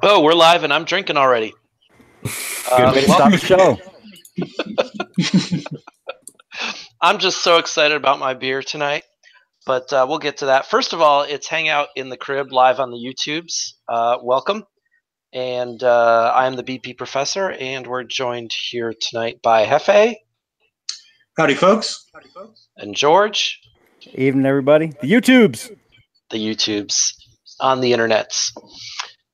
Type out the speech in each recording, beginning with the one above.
Oh, we're live and I'm drinking already. Good way to start the show. I'm just so excited about my beer tonight, but we'll get to that. First of all, it's Hangout in the Crib live on the YouTubes. Welcome. And I am the BP Professor, and we're joined here tonight by Hefe. Howdy, folks. And George. Evening, everybody. The YouTubes. The YouTubes on the internets.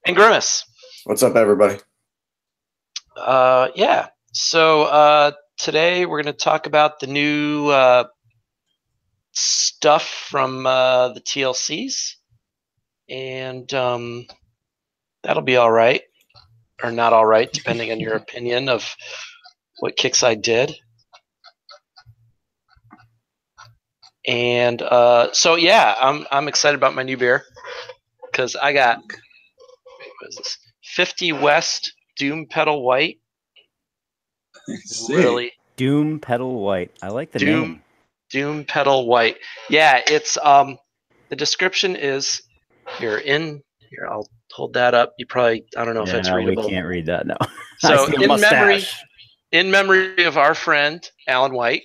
And Grimace. What's up, everybody? Yeah. So today we're going to talk about the new stuff from the TLCs. And that'll be all right. Or not all right, depending on your opinion of what Kixeye did. And so yeah, I'm excited about my new beer because I got what is this? 50 West Doom Pedal White. Really, Doom Pedal White. I like the name. Doom Pedal White. Yeah, it's the description is here. I'll hold that up. You probably I don't know if it's readable. We can't read that now. So in memory of our friend Alan White.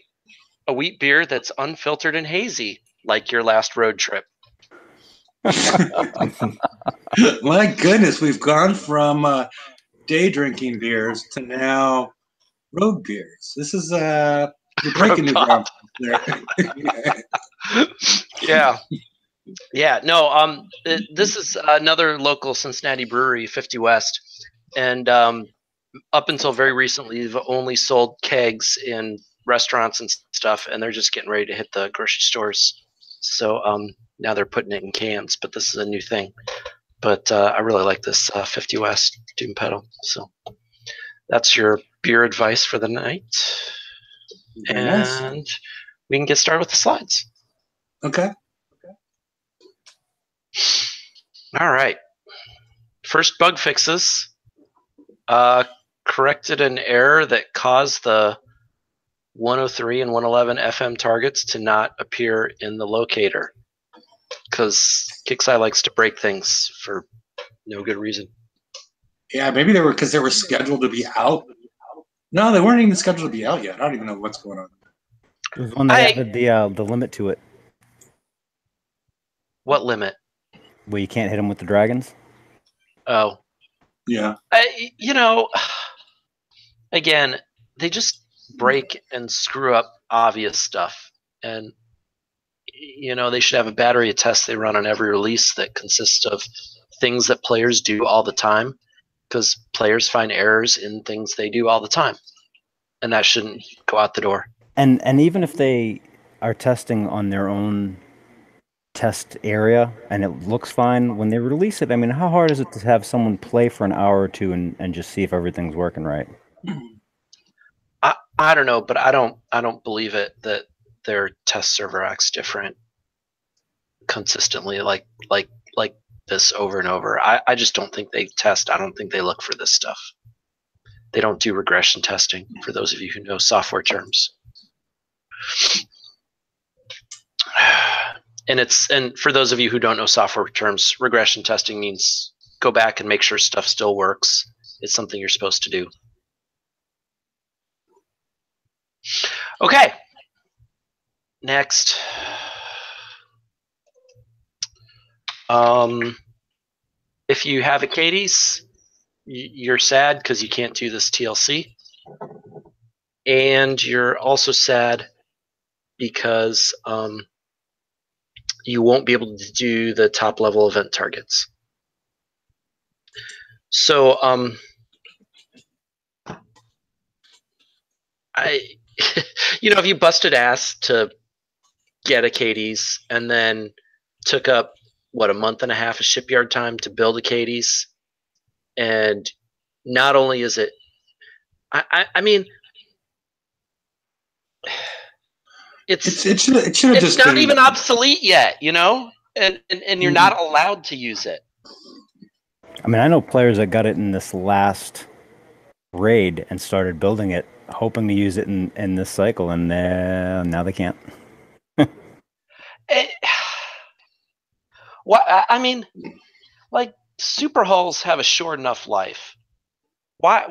A wheat beer that's unfiltered and hazy, like your last road trip. My goodness, we've gone from day drinking beers to now road beers. This is you're breaking new ground there. Yeah. No. This is another local Cincinnati brewery, 50 West, and up until very recently, they've only sold kegs in restaurants and stuff, and they're just getting ready to hit the grocery stores. So now they're putting it in cans, but this is a new thing. But I really like this 50 West Doom Pedal. So that's your beer advice for the night. Very and nice. We can get started with the slides. Okay. All right. First bug fixes. Corrected an error that caused the 103 and 111 FM targets to not appear in the locator because Kixeye likes to break things for no good reason. Yeah, maybe they were because they were scheduled to be out. No, they weren't even scheduled to be out yet. I don't even know what's going on. It was one that added the limit to it. What limit? Where you can't hit them with the dragons. Oh, yeah. Again, they just break and screw up obvious stuff, and they should have a battery of tests they run on every release that consists of things that players do all the time, because players find errors in things they do all the time, and that shouldn't go out the door. And even if they are testing on their own test area and it looks fine when they release it, I mean, how hard is it to have someone play for an hour or two and just see if everything's working right? I don't know, but I don't believe it that their test server acts different consistently like this over and over. I just don't think they test. I don't think they look for this stuff. They don't do regression testing, for those of you who know software terms. And for those of you who don't know software terms, regression testing means go back and make sure stuff still works. It's something you're supposed to do. Okay. Next. If you have Achates, you're sad because you can't do this TLC. And you're also sad because you won't be able to do the top level event targets. So if you busted ass to get Achates and then took up a month and a half of shipyard time to build Achates, and not only is it, I mean, it should have just it's not even obsolete yet, and you're not allowed to use it. I mean, I know players that got it in this last raid and started building it, hoping to use it in this cycle, and now they can't. What I mean, like super hulls have a short enough life. Why?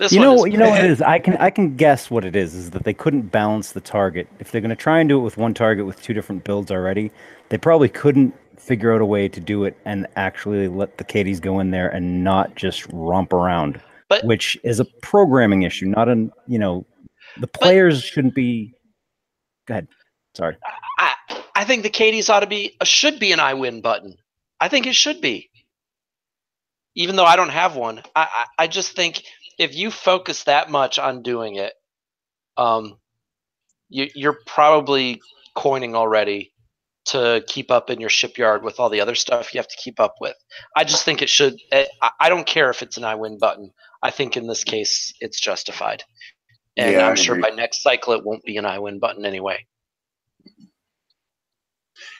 You know what it is. I can guess what it is that they couldn't balance the target. If they're going to try and do it with one target with two different builds already, they probably couldn't figure out a way to do it and actually let the Achates go in there and not just romp around, which is a programming issue, not an, the players shouldn't be. Go ahead. Sorry. I think the Achates should be an I win button. I think it should be. Even though I don't have one, I just think if you focus that much on doing it, you're probably coining already to keep up in your shipyard with all the other stuff you have to keep up with. I just think it should. I don't care if it's an I win button. I think in this case it's justified, and I'm sure by next cycle it won't be an I win button anyway.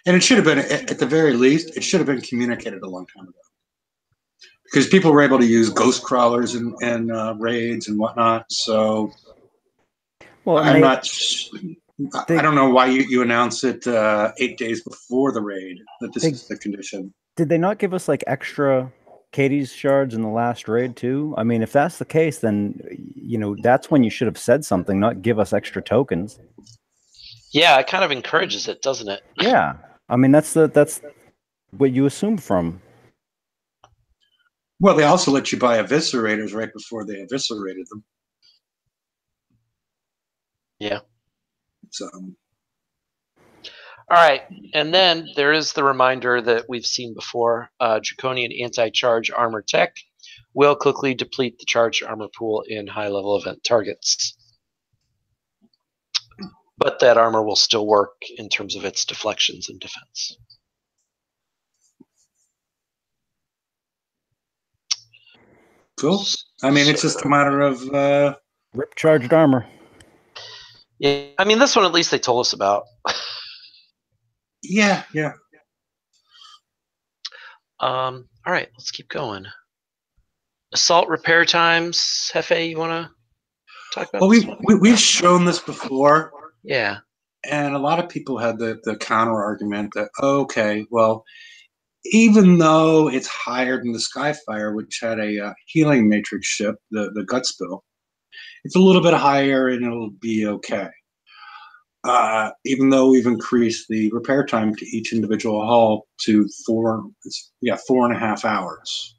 And it should have been, at the very least, it should have been communicated a long time ago. Because people were able to use ghost crawlers and raids and whatnot. So well, I don't know why you announce it 8 days before the raid that this is the condition. Did they not give us like extra Achates shards in the last raid too? I mean, if that's the case, then that's when you should have said something, not give us extra tokens. Yeah, it kind of encourages it, doesn't it? Yeah, I mean that's what you assume from. Well, they also let you buy eviscerators right before they eviscerated them. Yeah. So. All right, and then there is the reminder that we've seen before. Draconian anti-charge armor tech will quickly deplete the charged armor pool in high-level event targets. But that armor will still work in terms of its deflections and defense. Cool. I mean, it's just a matter of rip charged armor. Yeah, I mean, this one at least they told us about. Yeah. All right, let's keep going. Assault repair times, Hefe, you want to talk about this one? We've shown this before. Yeah. And a lot of people had the counter argument that, okay, well, even though it's higher than the Skyfire, which had a healing matrix ship, the gut spill, it's a little bit higher and it'll be okay. Even though we've increased the repair time to each individual hull to 4.5 hours.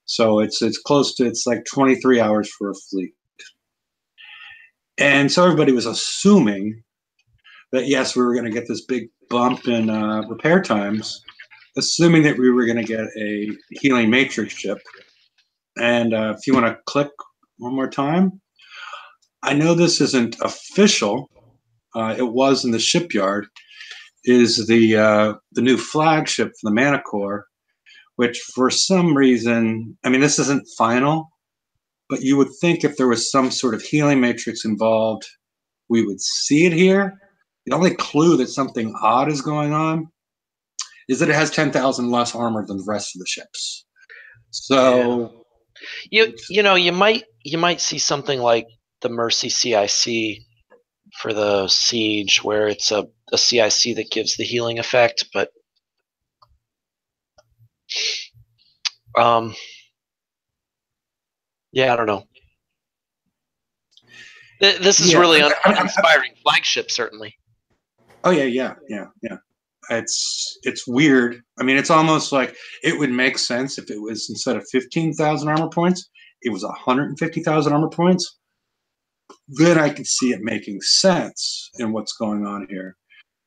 So it's close to, it's like 23 hours for a fleet. And so everybody was assuming that, yes, we were going to get this big bump in repair times, assuming that we were going to get a healing matrix ship. And if you want to click one more time, I know this isn't official. It was in the shipyard, is the new flagship for the Manticore, which for some reason, I mean, this isn't final, but you would think if there was some sort of healing matrix involved, we would see it here. The only clue that something odd is going on is that it has 10,000 less armor than the rest of the ships. So you might see something like the Mercy CIC for the Siege, where it's a CIC that gives the healing effect, but yeah, I don't know. This is really uninspiring flagship, certainly. Oh yeah. It's weird. I mean, it's almost like it would make sense if it was, instead of 15,000 armor points, it was 150,000 armor points. Then I could see it making sense in what's going on here.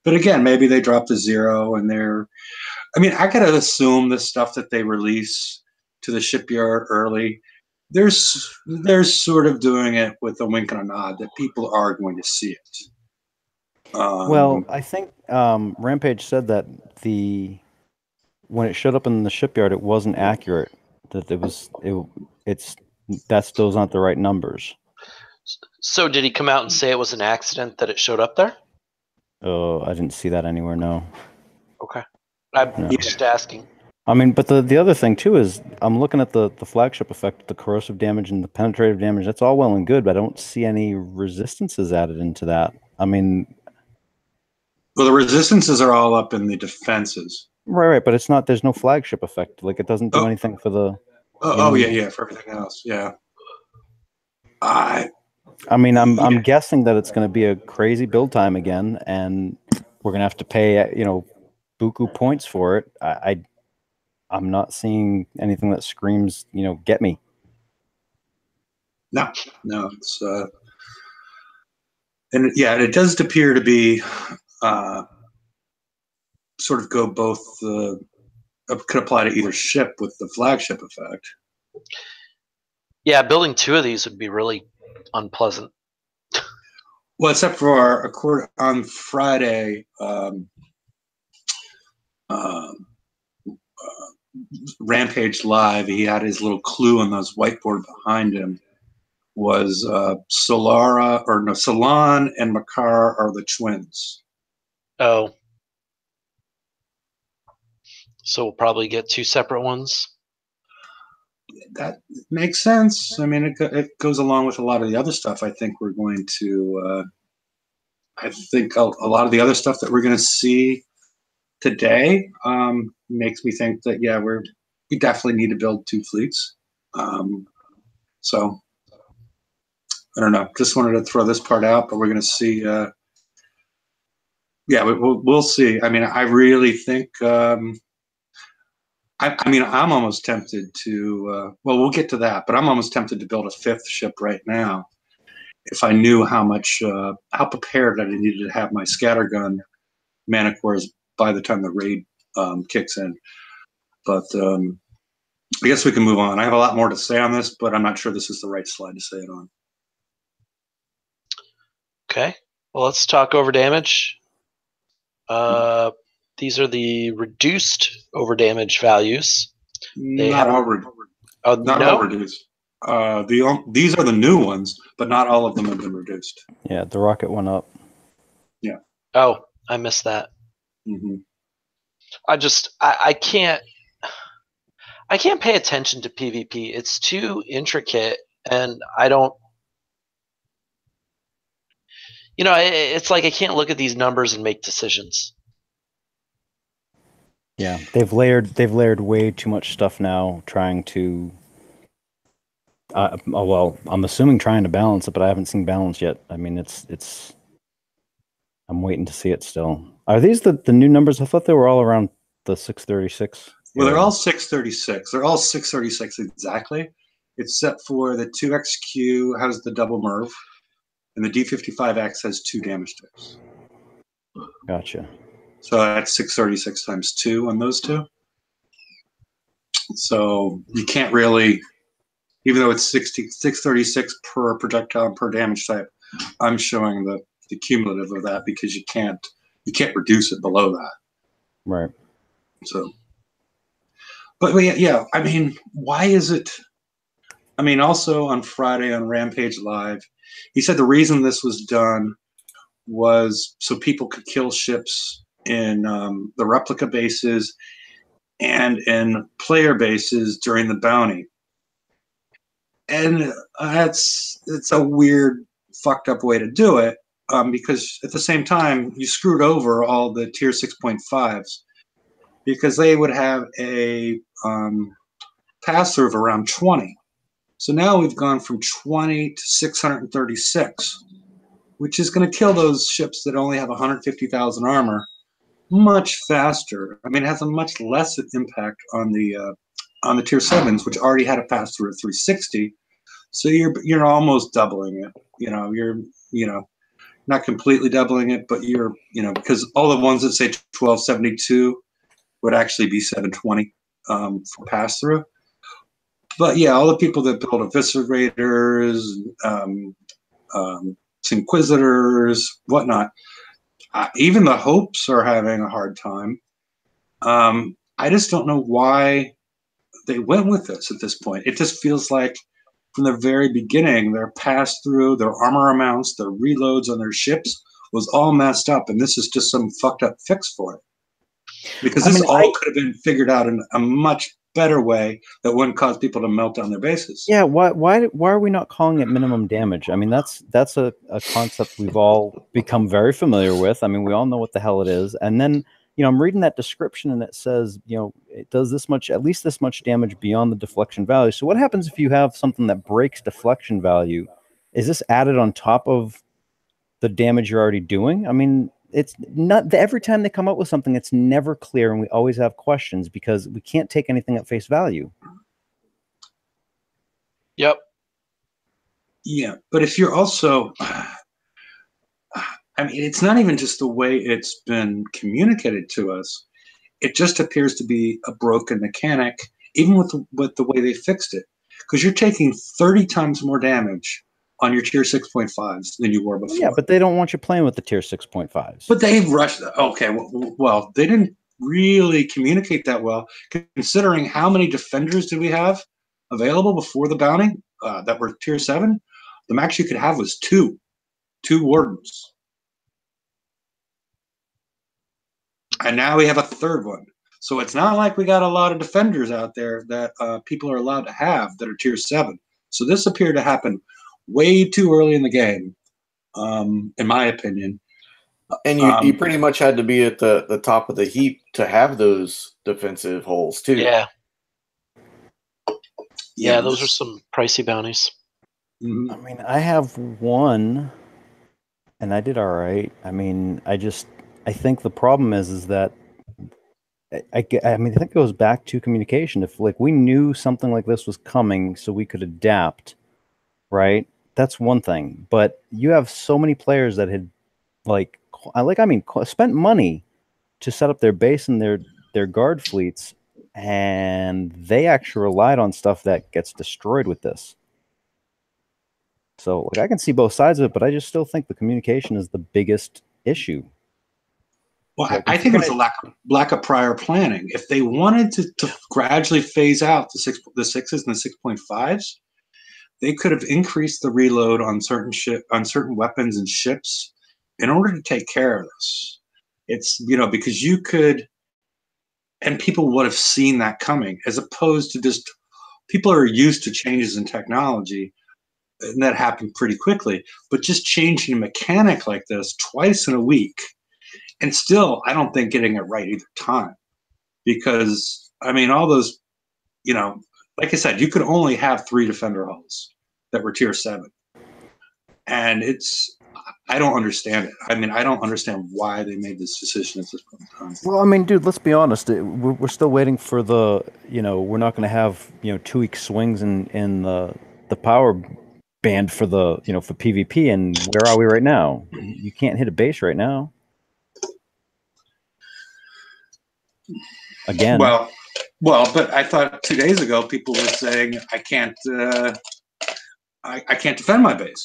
But again, maybe they dropped a zero and I gotta assume the stuff that they release to the shipyard early, they're sort of doing it with a wink and a nod that people are going to see it. Well, I think Rampage said that when it showed up in the shipyard, it wasn't accurate. That those aren't the right numbers. So did he come out and say it was an accident that it showed up there? Oh, I didn't see that anywhere. No. Okay, I'm just asking. I mean, but the other thing too is I'm looking at the flagship effect, the corrosive damage and the penetrative damage. That's all well and good, but I don't see any resistances added into that. I mean, well, the resistances are all up in the defenses. Right, but it's not. There's no flagship effect. Like it doesn't do anything for the. Yeah, for everything else, yeah. I mean, I'm guessing that it's going to be a crazy build time again, and we're going to have to pay buku points for it. I'm not seeing anything that screams get me. No, it's and yeah, it does appear to be sort of go both. Could apply to either ship with the flagship effect. Yeah, building 2 of these would be really unpleasant. Well, except for on Friday, Rampage Live, he had his little clue on those whiteboard behind him was Salon and Makar are the twins. Oh. So we'll probably get 2 separate ones. That makes sense. I mean, it goes along with a lot of the other stuff. I think we're going to. I think a lot of the other stuff that we're going to see today makes me think that we definitely need to build 2 fleets. So I don't know. Just wanted to throw this part out, but we're going to see. We'll see. I mean, I really think. I'm almost tempted to. We'll get to that, but I'm almost tempted to build a 5th ship right now, if I knew how prepared I needed to have my scattergun Manticores by the time the raid kicks in. But I guess we can move on. I have a lot more to say on this, but I'm not sure this is the right slide to say it on. Okay. Well, let's talk over damage. These are the reduced over damage values. Not all reduced. These are the new ones, but not all of them have been reduced. Yeah, the rocket went up. Yeah. Oh, I missed that. Mm-hmm. I can't pay attention to PvP. It's too intricate, and I don't. It's like I can't look at these numbers and make decisions. Yeah, they've layered way too much stuff now, trying to. I'm assuming trying to balance it, but I haven't seen balance yet. I mean, it's. I'm waiting to see it still. Are these the new numbers? I thought they were all around the 636. Well, they're all 636. They're all 636 exactly, except for the 2XQ has the double MERV, and the D55X has 2 damage types. Gotcha. So that's 636 times 2 on those 2. So you can't really, even though it's 636 per projectile and per damage type, I'm showing the cumulative of that because you can't reduce it below that. Right. So, but yeah, I mean, why is it? I mean, also on Friday on Rampage Live, he said the reason this was done was so people could kill ships in the replica bases and in player bases during the bounty. And it's a weird, fucked up way to do it because at the same time, you screwed over all the tier 6.5s because they would have a pass-through of around 20. So now we've gone from 20 to 636, which is going to kill those ships that only have 150,000 armor much faster. I mean, it has a much less impact on the tier 7s, which already had a pass-through of 360. So you're almost doubling it. You're not completely doubling it, but you're because all the ones that say 1272 would actually be 720 for pass-through. But yeah, all the people that build eviscerators, inquisitors, whatnot, even the hopes are having a hard time. I just don't know why they went with this at this point. It just feels like from the very beginning, their pass-through, their armor amounts, their reloads on their ships was all messed up, and this is just some fucked up fix for it. Because this could have been figured out in a much better way that wouldn't cause people to melt down their bases. Yeah, why are we not calling it minimum damage? I mean, that's a concept we've all become very familiar with. I mean, we all know what the hell it is. And then I'm reading that description and it says, it does this much, at least this much damage beyond the deflection value. So what happens if you have something that breaks deflection value? Is this added on top of the damage you're already doing? I mean, it's not every time they come up with something, it's never clear, and we always have questions because we can't take anything at face value. Yep. Yeah, but if you're also, I mean, it's not even just the way it's been communicated to us. It just appears to be a broken mechanic, even with the way they fixed it. Because you're taking 30 times more damage on your tier 6.5s than you were before. Yeah, but they don't want you playing with the tier 6.5s. But they rushed. Okay, well, they didn't really communicate that well, considering how many defenders did we have available before the bounty that were tier 7? The max you could have was two wardens. And now we have a third one. So it's not like we got a lot of defenders out there that people are allowed to have that are tier 7. So this appeared to happen way too early in the game, in my opinion. And you pretty much had to be at the top of the heap to have those defensive holes too. Yeah. Yeah, those are some pricey bounties. Mm-hmm. I mean, I have one, and I did all right. I mean, I think the problem is that I mean, I think it goes back to communication. If like we knew something like this was coming, so we could adapt, right? That's one thing. But you have so many players that had spent money to set up their base and their guard fleets, and they actually relied on stuff that gets destroyed with this. So, like, I can see both sides of it, but I just still think the communication is the biggest issue. Well, I think it's a lack of prior planning. If they wanted to gradually phase out the 6s and the 6.5s, they could have increased the reload on certain weapons and ships in order to take care of this. It's, because you could, and people would have seen that coming, as opposed to just, people are used to changes in technology, and that happened pretty quickly, but just changing a mechanic like this twice in a week, and still, I don't think getting it right either time. Because, I mean, all those, like I said, you could only have 3 defender hulls that were tier 7. And I don't understand it. I mean, I don't understand why they made this decision at this point in time. Well, I mean, dude, let's be honest. We're still waiting for the, we're not going to have, 2-week swings in the power band for the, for PvP. And where are we right now? You can't hit a base right now. Again. Well, but I thought 2 days ago people were saying I can't defend my base.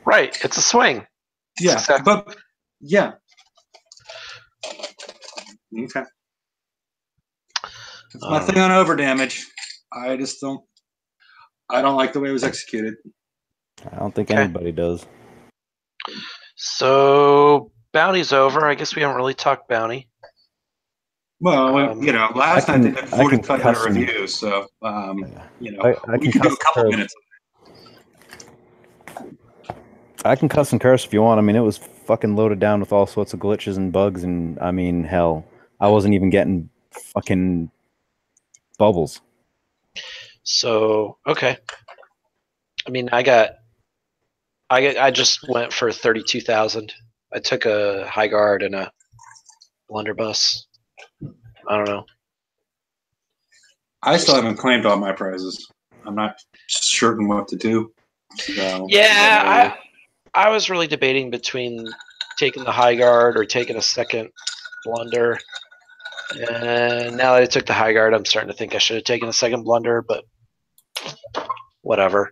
Right, it's a swing. Yeah, exactly. But yeah. Okay. It's my thing on over damage. I don't like the way it was executed. I don't think anybody does. So bounty's over. I guess we haven't really talked bounty. Well, last night they did 45-minute review, so we can do a couple minutes. I can cuss and curse if you want. I mean, it was fucking loaded down with all sorts of glitches and bugs, and I mean, hell, I wasn't even getting fucking bubbles. So okay. I mean, I just went for 32,000. I took a high guard and a blunderbuss. I don't know. I still haven't claimed all my prizes. I'm not certain what to do. So, yeah, I was really debating between taking the high guard or taking a second blunder. And now that I took the high guard, I'm starting to think I should have taken a second blunder, but whatever.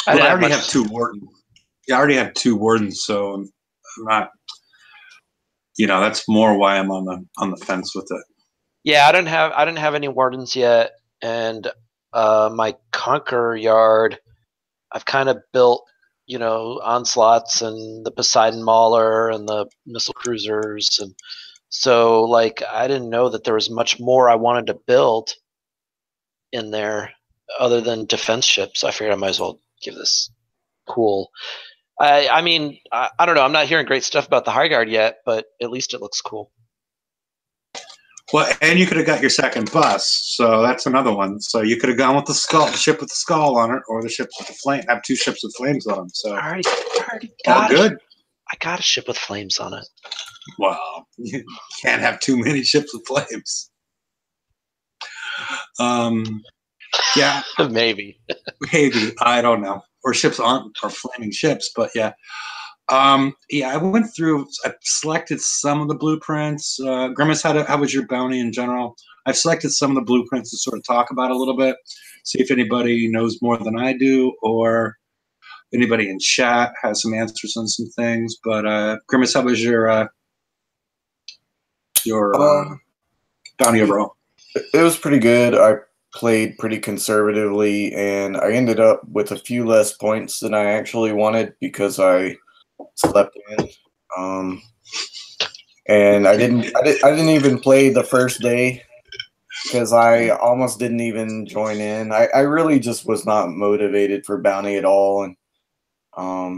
I already have 2 wardens. Yeah, I already have 2 wardens, so I'm not. That's more why I'm on the fence with it. Yeah, I didn't have any wardens yet, and my Conquer yard, I've kind of built, onslaughts and the Poseidon Mauler and the missile cruisers, and so like I didn't know that there was much more I wanted to build in there other than defense ships. I figured I might as well give this cool. I mean, I don't know. I'm not hearing great stuff about the High Guard yet, but at least it looks cool. Well, and you could have got your second bus, so that's another one. So you could have gone with the ship with the skull on it, or the ship with the flame. Have two ships with flames on them. So I already got good. I got a ship with flames on it. Well, you can't have too many ships with flames. Yeah, Maybe. I don't know. Or ships are flaming ships, but yeah. Yeah, I went through. I selected some of the blueprints. Grimace, how was your bounty in general? I've selected some of the blueprints to sort of talk about a little bit, see if anybody knows more than I do, or anybody in chat has some answers on some things. But Grimace, how was your bounty overall? It was pretty good. I played pretty conservatively, and I ended up with a few less points than I actually wanted because I slept in. And I didn't even play the first day because I almost didn't even join in. I really just was not motivated for bounty at all, and I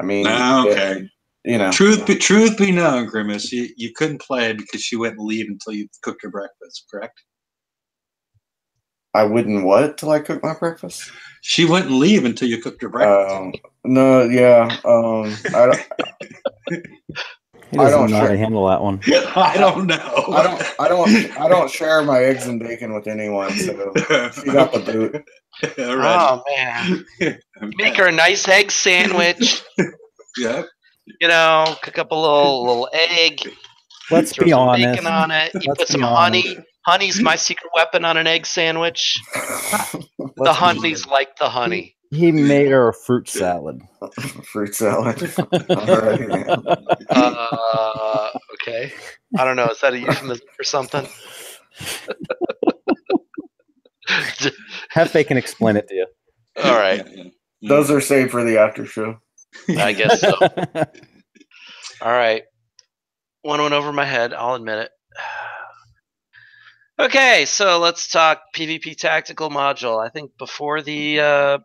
mean, okay. You know, truth be known, Grimace, you couldn't play because she wouldn't leave until you cooked her breakfast, correct? I wouldn't what till I cook my breakfast? She wouldn't leave until you cooked her breakfast. No, yeah. He doesn't know how to handle that one. I don't know. I don't share my eggs and bacon with anyone, so she got the boot. Oh man. Make her a nice egg sandwich. Yeah. You know, cook up a little egg. Let's be honest. Bacon on it. You put some honey. Honey's my secret weapon on an egg sandwich. The honey's like the honey. He made her a fruit salad. Fruit salad. Okay. I don't know. Is that a euphemism for something? Hefe can explain it to you. All right. Those are saved for the after show. I guess so. All right. One went over my head. I'll admit it. Okay, so let's talk PvP tactical module. I think before the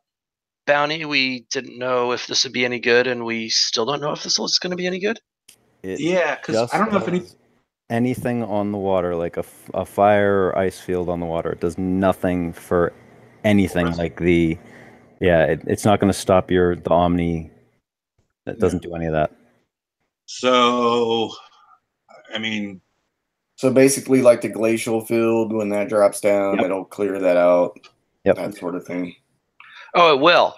bounty, we didn't know if this would be any good, and we still don't know if this is going to be any good. Yeah, because I don't know if anything on the water, like a fire or ice field on the water. It does nothing for anything like the. Yeah, it's not going to stop the Omni. It doesn't do any of that. So, I mean. So basically, like the glacial field, when that drops down, it'll clear that out. Yep. That sort of thing. Oh, it will?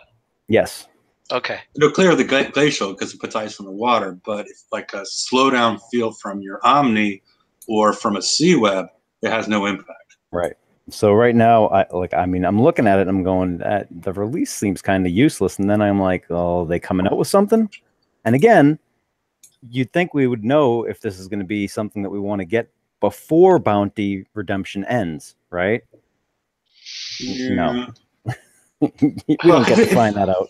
Yes. Okay. It'll clear the glacial because it puts ice on the water, but if like a slowdown field from your Omni or from a sea web, it has no impact. Right. So right now, I'm looking at it and I'm going, the release seems kind of useless. And then I'm like, oh, are they coming out with something? And again, you'd think we would know if this is going to be something that we want to get before Bounty Redemption ends, right? Yeah. No. We don't get to find that out.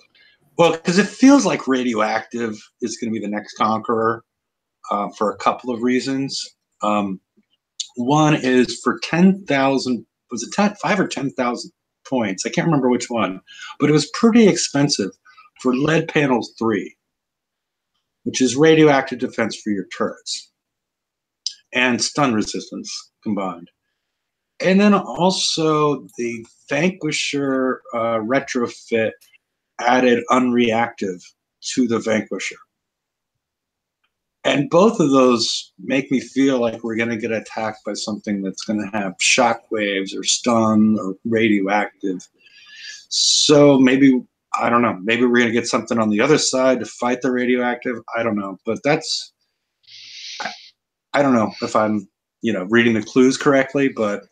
Well, because it feels like Radioactive is going to be the next Conqueror for a couple of reasons. One is for 10,000, was it 5 or 10,000 points? I can't remember which one, but it was pretty expensive for Lead Panel 3, which is radioactive defense for your turrets and stun resistance combined. And then also the Vanquisher retrofit added unreactive to the Vanquisher. And both of those make me feel like we're going to get attacked by something that's going to have shockwaves or stun or radioactive. So maybe, I don't know, maybe we're going to get something on the other side to fight the radioactive. I don't know. But that's, I don't know if I'm, reading the clues correctly, but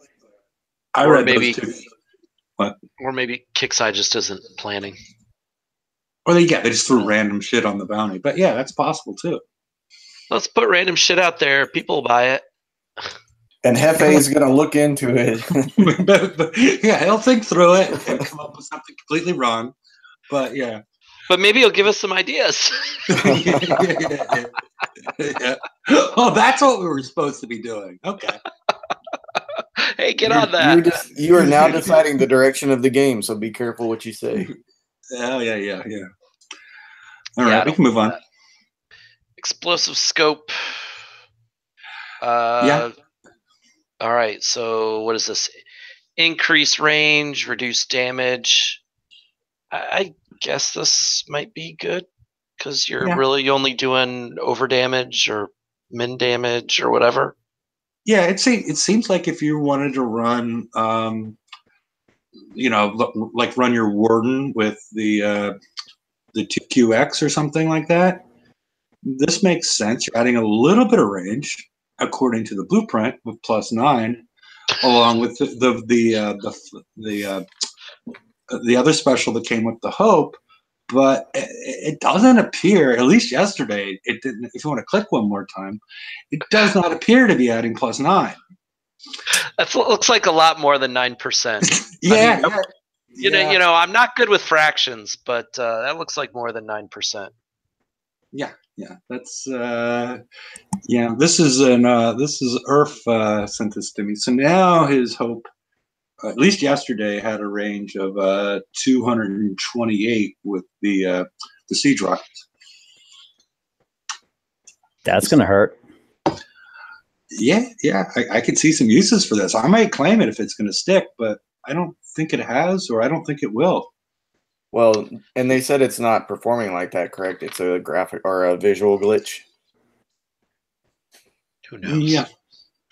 I read those two. What? Or maybe Kixeye just isn't planning. Or they just threw random shit on the bounty. But yeah, that's possible too. Let's put random shit out there. People will buy it. And Hefe is going to look into it. Yeah, he'll think through it and come up with something completely wrong. But yeah. But maybe he'll give us some ideas. Yeah. Oh, that's what we were supposed to be doing. Okay. Hey, get on that. You are now deciding the direction of the game, so be careful what you say. Oh, yeah. All right, we can move on. Explosive scope. Yeah. All right, so what is this? Increase range, reduce damage. I guess this might be good because you're really only doing over damage or min damage or whatever. Yeah, it seems like if you wanted to run, like run your Warden with the 2QX or something like that, this makes sense. You're adding a little bit of range according to the blueprint with +9, along with the other special that came with the Hope. But it doesn't appear, at least yesterday, it didn't. If you want to click one more time, it does not appear to be adding +9. That looks like a lot more than 9%. Yeah, You know, I'm not good with fractions, but that looks like more than 9%. Yeah. That's This is Earth sent this to me. So now his Hope, at least yesterday, had a range of 228 with the siege rockets. That's gonna hurt. Yeah, I could see some uses for this. I might claim it if it's going to stick, but I don't think it has, or I don't think it will. Well, and they said it's not performing like that, correct? It's a graphic or a visual glitch. Who knows? Yeah,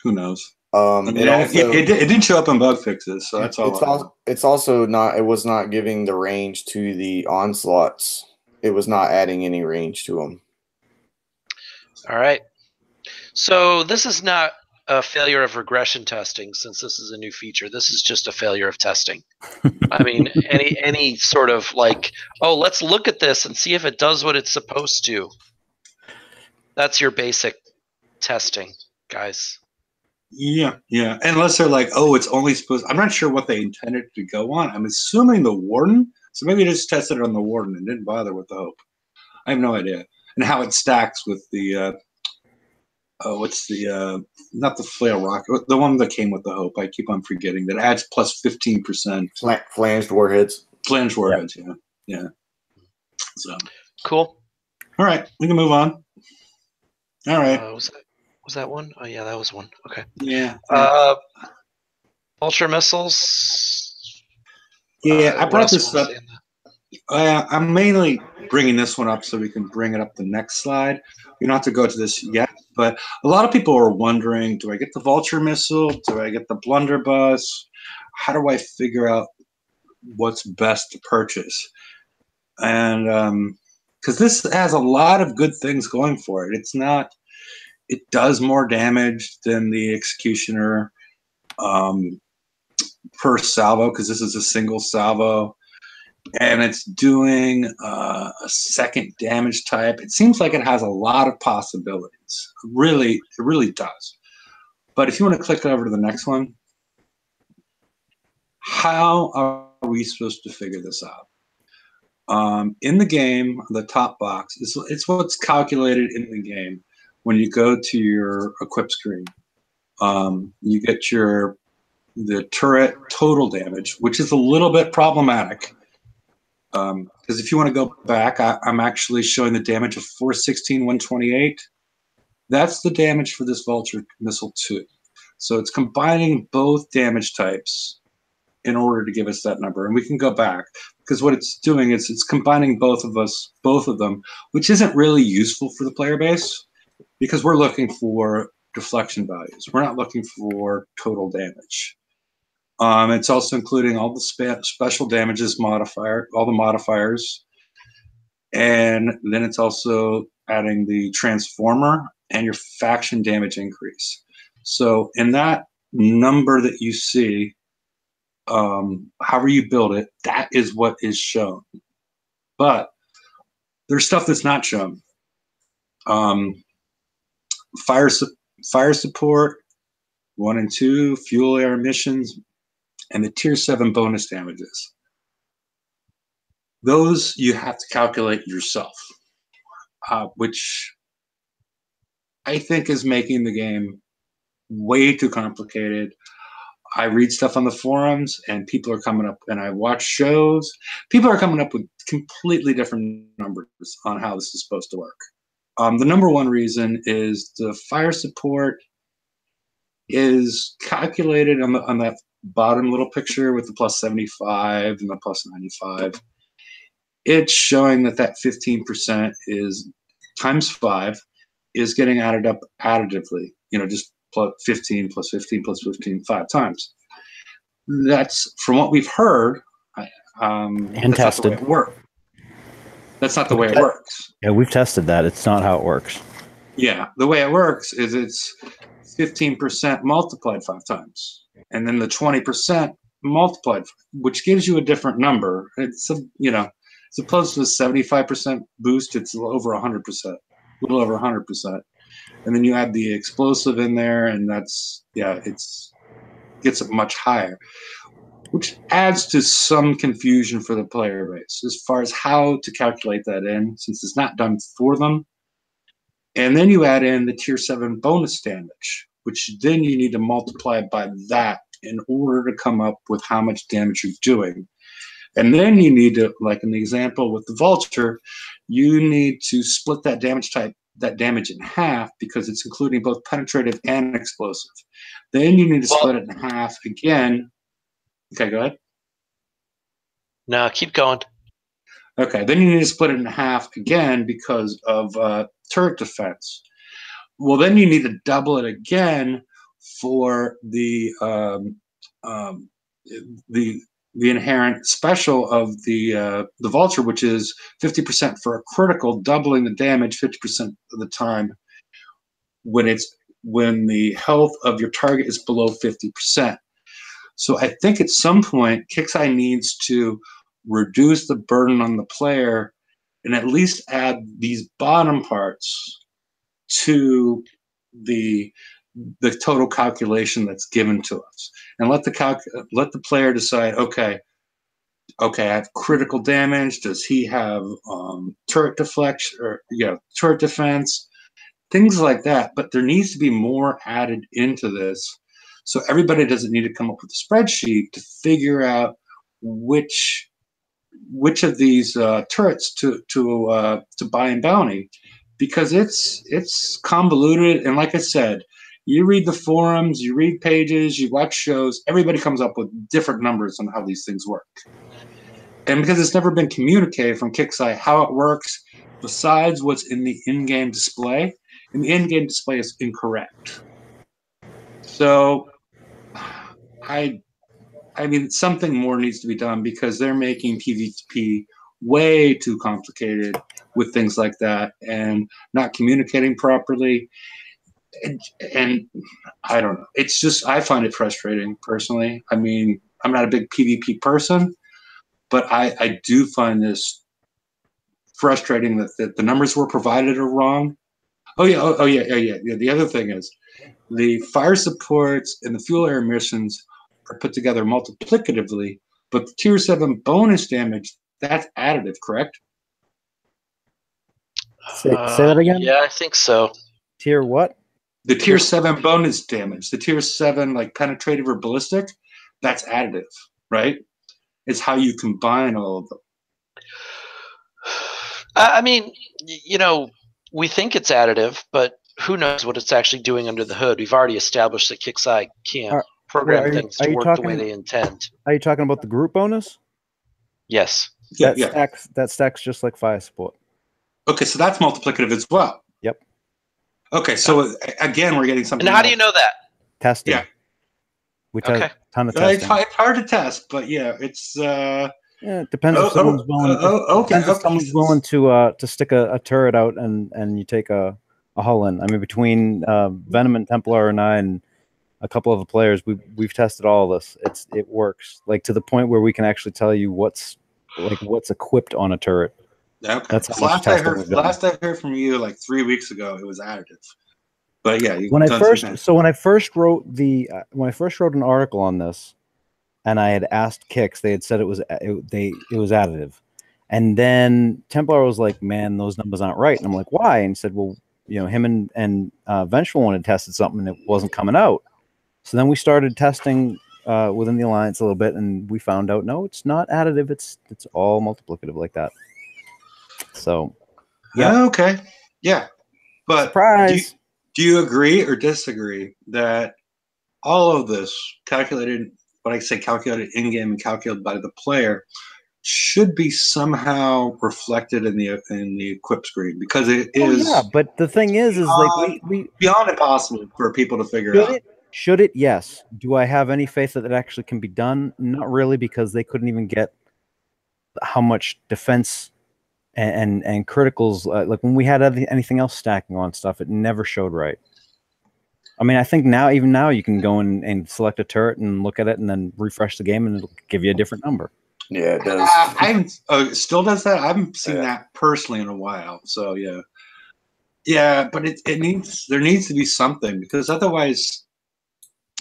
who knows? It didn't show up in bug fixes, so that's all. It's also not. It was not giving the range to the onslaughts. It was not adding any range to them. All right. So this is not a failure of regression testing, since this is a new feature. This is just a failure of testing. I mean, any sort of like, oh, let's look at this and see if it does what it's supposed to. That's your basic testing, guys. Yeah. Unless they're like, oh, it's only supposed. I'm not sure what they intended to go on. I'm assuming the Warden. So maybe they just tested it on the Warden and didn't bother with the Hope. I have no idea. And how it stacks with the what's the not the flail rocket, the one that came with the Hope. I keep on forgetting that adds plus 15%. Flanged warheads. Flanged warheads. Yeah. So cool. All right, we can move on. All right. Was that one? Oh yeah, that was one. Okay. Yeah. Vulture missiles. Yeah, I brought this up. I'm mainly bringing this one up so we can bring it up the next slide. We don't have to go to this yet, but a lot of people are wondering, do I get the Vulture Missile? Do I get the Blunderbuss? How do I figure out what's best to purchase? And because this has a lot of good things going for it. It does more damage than the Executioner per salvo, because this is a single salvo. And it's doing a second damage type. It seems like it has a lot of possibilities. It really does. But if you want to click over to the next one, how are we supposed to figure this out? In the game, the top box, it's what's calculated in the game. When you go to your equip screen, you get the turret total damage, which is a little bit problematic. Because if you want to go back, I'm actually showing the damage of 416, 128. That's the damage for this Vulture Missile 2. So it's combining both damage types in order to give us that number. And we can go back, because what it's doing is it's combining both of them, which isn't really useful for the player base, because we're looking for deflection values. We're not looking for total damage. It's also including all the special damages all the modifiers. And then it's also adding the transformer and your faction damage increase. So in that number that you see, however you build it, that is what is shown. But there's stuff that's not shown. Fire support, 1 and 2, fuel air emissions, and the tier 7 bonus damages. Those you have to calculate yourself, which I think is making the game way too complicated. I read stuff on the forums, and people are coming up, and I watch shows. People are coming up with completely different numbers on how this is supposed to work. The number one reason is the fire support is calculated on that bottom little picture with the plus 75 and the plus 95. It's showing that 15% is times 5 is getting added up additively. Just plus 15 plus 15 plus 15 5 times. That's from what we've heard. And that's tested. Not the way it works. That's not the way it works. Yeah, we've tested that. It's not how it works. Yeah, the way it works is it's 15% multiplied 5 times, and then the 20% multiplied, which gives you a different number. It's as opposed to a 75% boost, it's over 100%, a little over 100%. And then you add the explosive in there, and gets it much higher, which adds to some confusion for the player base as far as how to calculate that in, since it's not done for them. And then you add in the tier 7 bonus damage, which then you need to multiply by that in order to come up with how much damage you're doing. And then you need to, like in the example with the Vulture, you need to split that damage in half, because it's including both penetrative and explosive. Then you need to split it in half again. Okay, go ahead. No, keep going. Okay, then you need to split it in half again because of turret defense. Well, then you need to double it again for the inherent special of the Vulture, which is 50% for a critical, doubling the damage 50% of the time when the health of your target is below 50%. So I think at some point, Kixeye needs to reduce the burden on the player and at least add these bottom parts to the total calculation that's given to us, and let the player decide. Okay, I have critical damage. Does he have turret deflection or turret defense? Things like that. But there needs to be more added into this, so everybody doesn't need to come up with a spreadsheet to figure out which of these turrets to buy in bounty, because it's convoluted. And like I said, you read the forums, you read pages, you watch shows, everybody comes up with different numbers on how these things work. And because it's never been communicated from Kixeye how it works, besides what's in the in-game display, and the in-game display is incorrect. So I mean, something more needs to be done, because they're making PvP way too complicated with things like that and not communicating properly. And I don't know. It's just, I find it frustrating personally. I mean, I'm not a big PvP person, but I do find this frustrating that the numbers were provided are wrong. Oh yeah. The other thing is the fire supports and the fuel air missions are put together multiplicatively, but the tier 7 bonus damage, that's additive, correct? Say that again? Yeah, I think so. Tier what? The tier 7 bonus damage, the tier 7 like penetrative or ballistic, that's additive, right? It's how you combine all of them. I mean, we think it's additive, but who knows what it's actually doing under the hood? We've already established that Kixeye can't program things to work the way they intend. Are you talking about the group bonus? Yes. That stacks just like fire support. Okay, so that's multiplicative as well. Yep. Okay, so again, we're getting something. And how do you know that? Testing. Yeah. We test a ton of testing. It's hard to test, but yeah, it's. It depends if someone's willing. If someone's willing to stick a turret out and you take a hull in. I mean, between Venom and Templar and I and a couple of the players, we've tested all of this. It works, like to the point where we can actually tell you what's equipped on a turret. Okay. That's how much testing we've done. Last I heard from you, like 3 weeks ago, it was additive. But yeah, when I first wrote an article on this, and I had asked Kix, they had said it was additive, and then Templar was like, "Man, those numbers aren't right." And I'm like, "Why?" And he said, "Well, him and Vengeful one had tested something and it wasn't coming out." So then we started testing within the alliance a little bit, and we found out no, it's not additive. It's all multiplicative like that. So, yeah. Okay. Yeah. But Surprise. Do you agree or disagree that all of this calculated, what I say calculated in-game and calculated by the player, should be somehow reflected in the equip screen, because it is yeah, but the thing is like we beyond impossible for people to figure should out. Should it? Yes. Do I have any faith that it actually can be done? Not really, because they couldn't even get how much defense and criticals. Like when we had anything else stacking on stuff, it never showed right. I mean, I think even now, you can go and select a turret and look at it, and then refresh the game, and it'll give you a different number. Yeah, it does. I haven't. Still does that? I haven't seen that personally in a while. So yeah, but it needs, there needs to be something, because otherwise,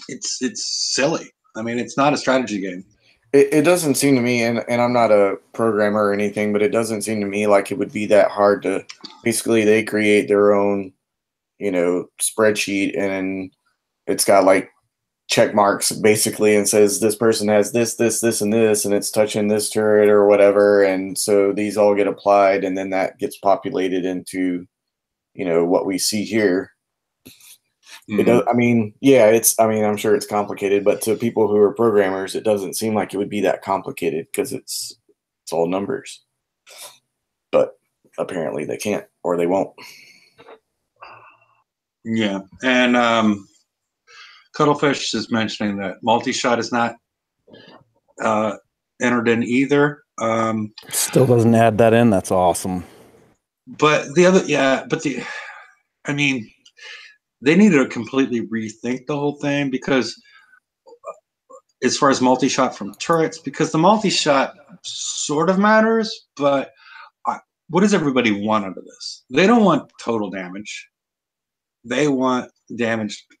it's silly. I mean, it's not a strategy game. It doesn't seem to me, and I'm not a programmer or anything, but it doesn't seem to me like it would be that hard to. Basically, they create their own, spreadsheet, and it's got like check marks basically, and says this person has this, this, this, and this, and it's touching this turret or whatever, and so these all get applied, and then that gets populated into, what we see here. It does. I mean, yeah, I'm sure it's complicated, but to people who are programmers, it doesn't seem like it would be that complicated, because it's all numbers. But apparently they can't, or they won't. Yeah, and Cuttlefish is mentioning that multi-shot is not entered in either. Still doesn't add that in. That's awesome. But I mean, they need to completely rethink the whole thing, because as far as multi-shot from turrets, because the multi-shot sort of matters, but what does everybody want out of this? They don't want total damage. They want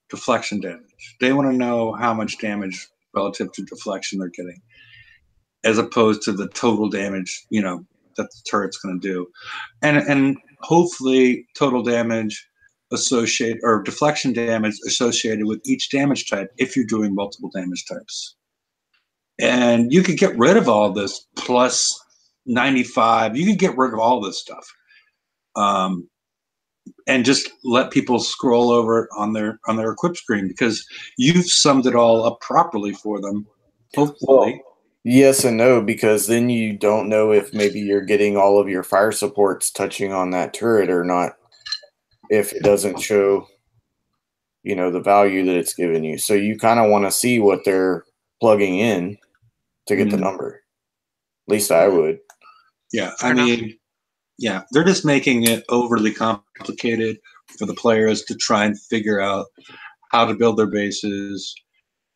deflection damage. They want to know how much damage relative to deflection they're getting, as opposed to the total damage, that the turret's going to do. And hopefully total damage associated, or deflection damage associated with each damage type, if you're doing multiple damage types. And you could get rid of all this plus 95. You could get rid of all this stuff, and just let people scroll over it on their equip screen, because you've summed it all up properly for them, hopefully. Well, yes and no, because then you don't know if maybe you're getting all of your fire supports touching on that turret or not, if it doesn't show, the value that it's giving you. So you kind of want to see what they're plugging in to get the number. At least I would. Yeah, I mean, yeah, they're just making it overly complicated for the players to try and figure out how to build their bases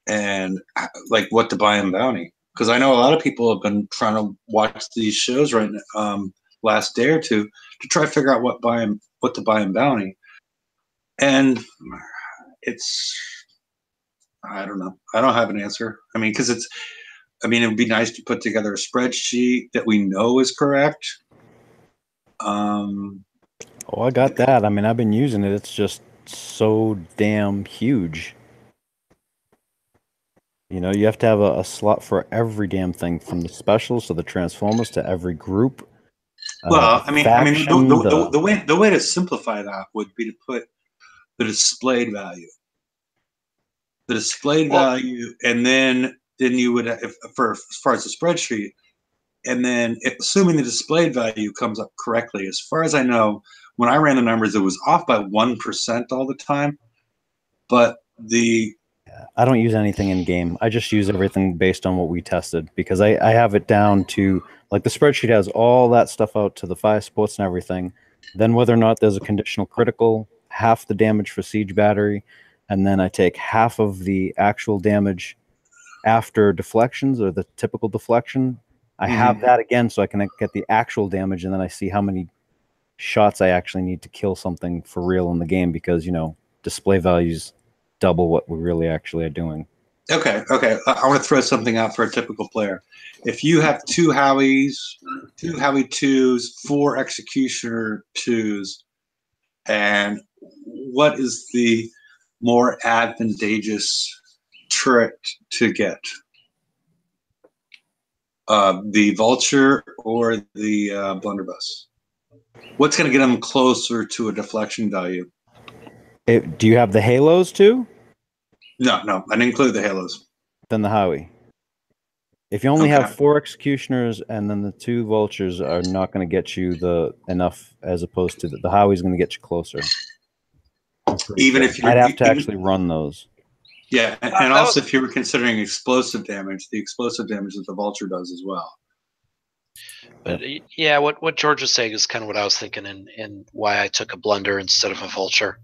and like what to buy in bounty. Because I know a lot of people have been trying to watch these shows right now, last day or two, to try to figure out what to buy in bounty. And I don't know. I don't have an answer. I mean, because it would be nice to put together a spreadsheet that we know is correct. I got that. I mean, I've been using it. It's just so damn huge. You have to have a slot for every damn thing, from the specials to the transformers to every group. Well, the way to simplify that would be to put the displayed value. The displayed value, and then you would, as far as the spreadsheet, and then assuming the displayed value comes up correctly. As far as I know, when I ran the numbers, it was off by 1% all the time. But I don't use anything in game. I just use everything based on what we tested, because I have it down to, like, the spreadsheet has all that stuff out to the fire supports and everything. Then whether or not there's a conditional critical, half the damage for siege battery, and then I take half of the actual damage after deflections, or the typical deflection. I have that again, so I can get the actual damage, and then I see how many shots I actually need to kill something for real in the game, because display values double what we really actually are doing. Okay. I want to throw something out for a typical player. If you have 2 Howies, 2 Howie 2s, 4 Executioner 2s, and what is the more advantageous turret to get? The Vulture or the blunderbuss? What's going to get them closer to a deflection value? Do you have the halos too? No, I didn't include the halos. Then the Howie. If you only have 4 executioners and then the 2 vultures are not going to get you enough, as opposed to the Howie's going to get you closer. Even if I'd have to actually run those. Yeah, and also if you were considering explosive damage, the explosive damage that the Vulture does as well. But yeah, what George was saying is kind of what I was thinking, and why I took a blunder instead of a Vulture.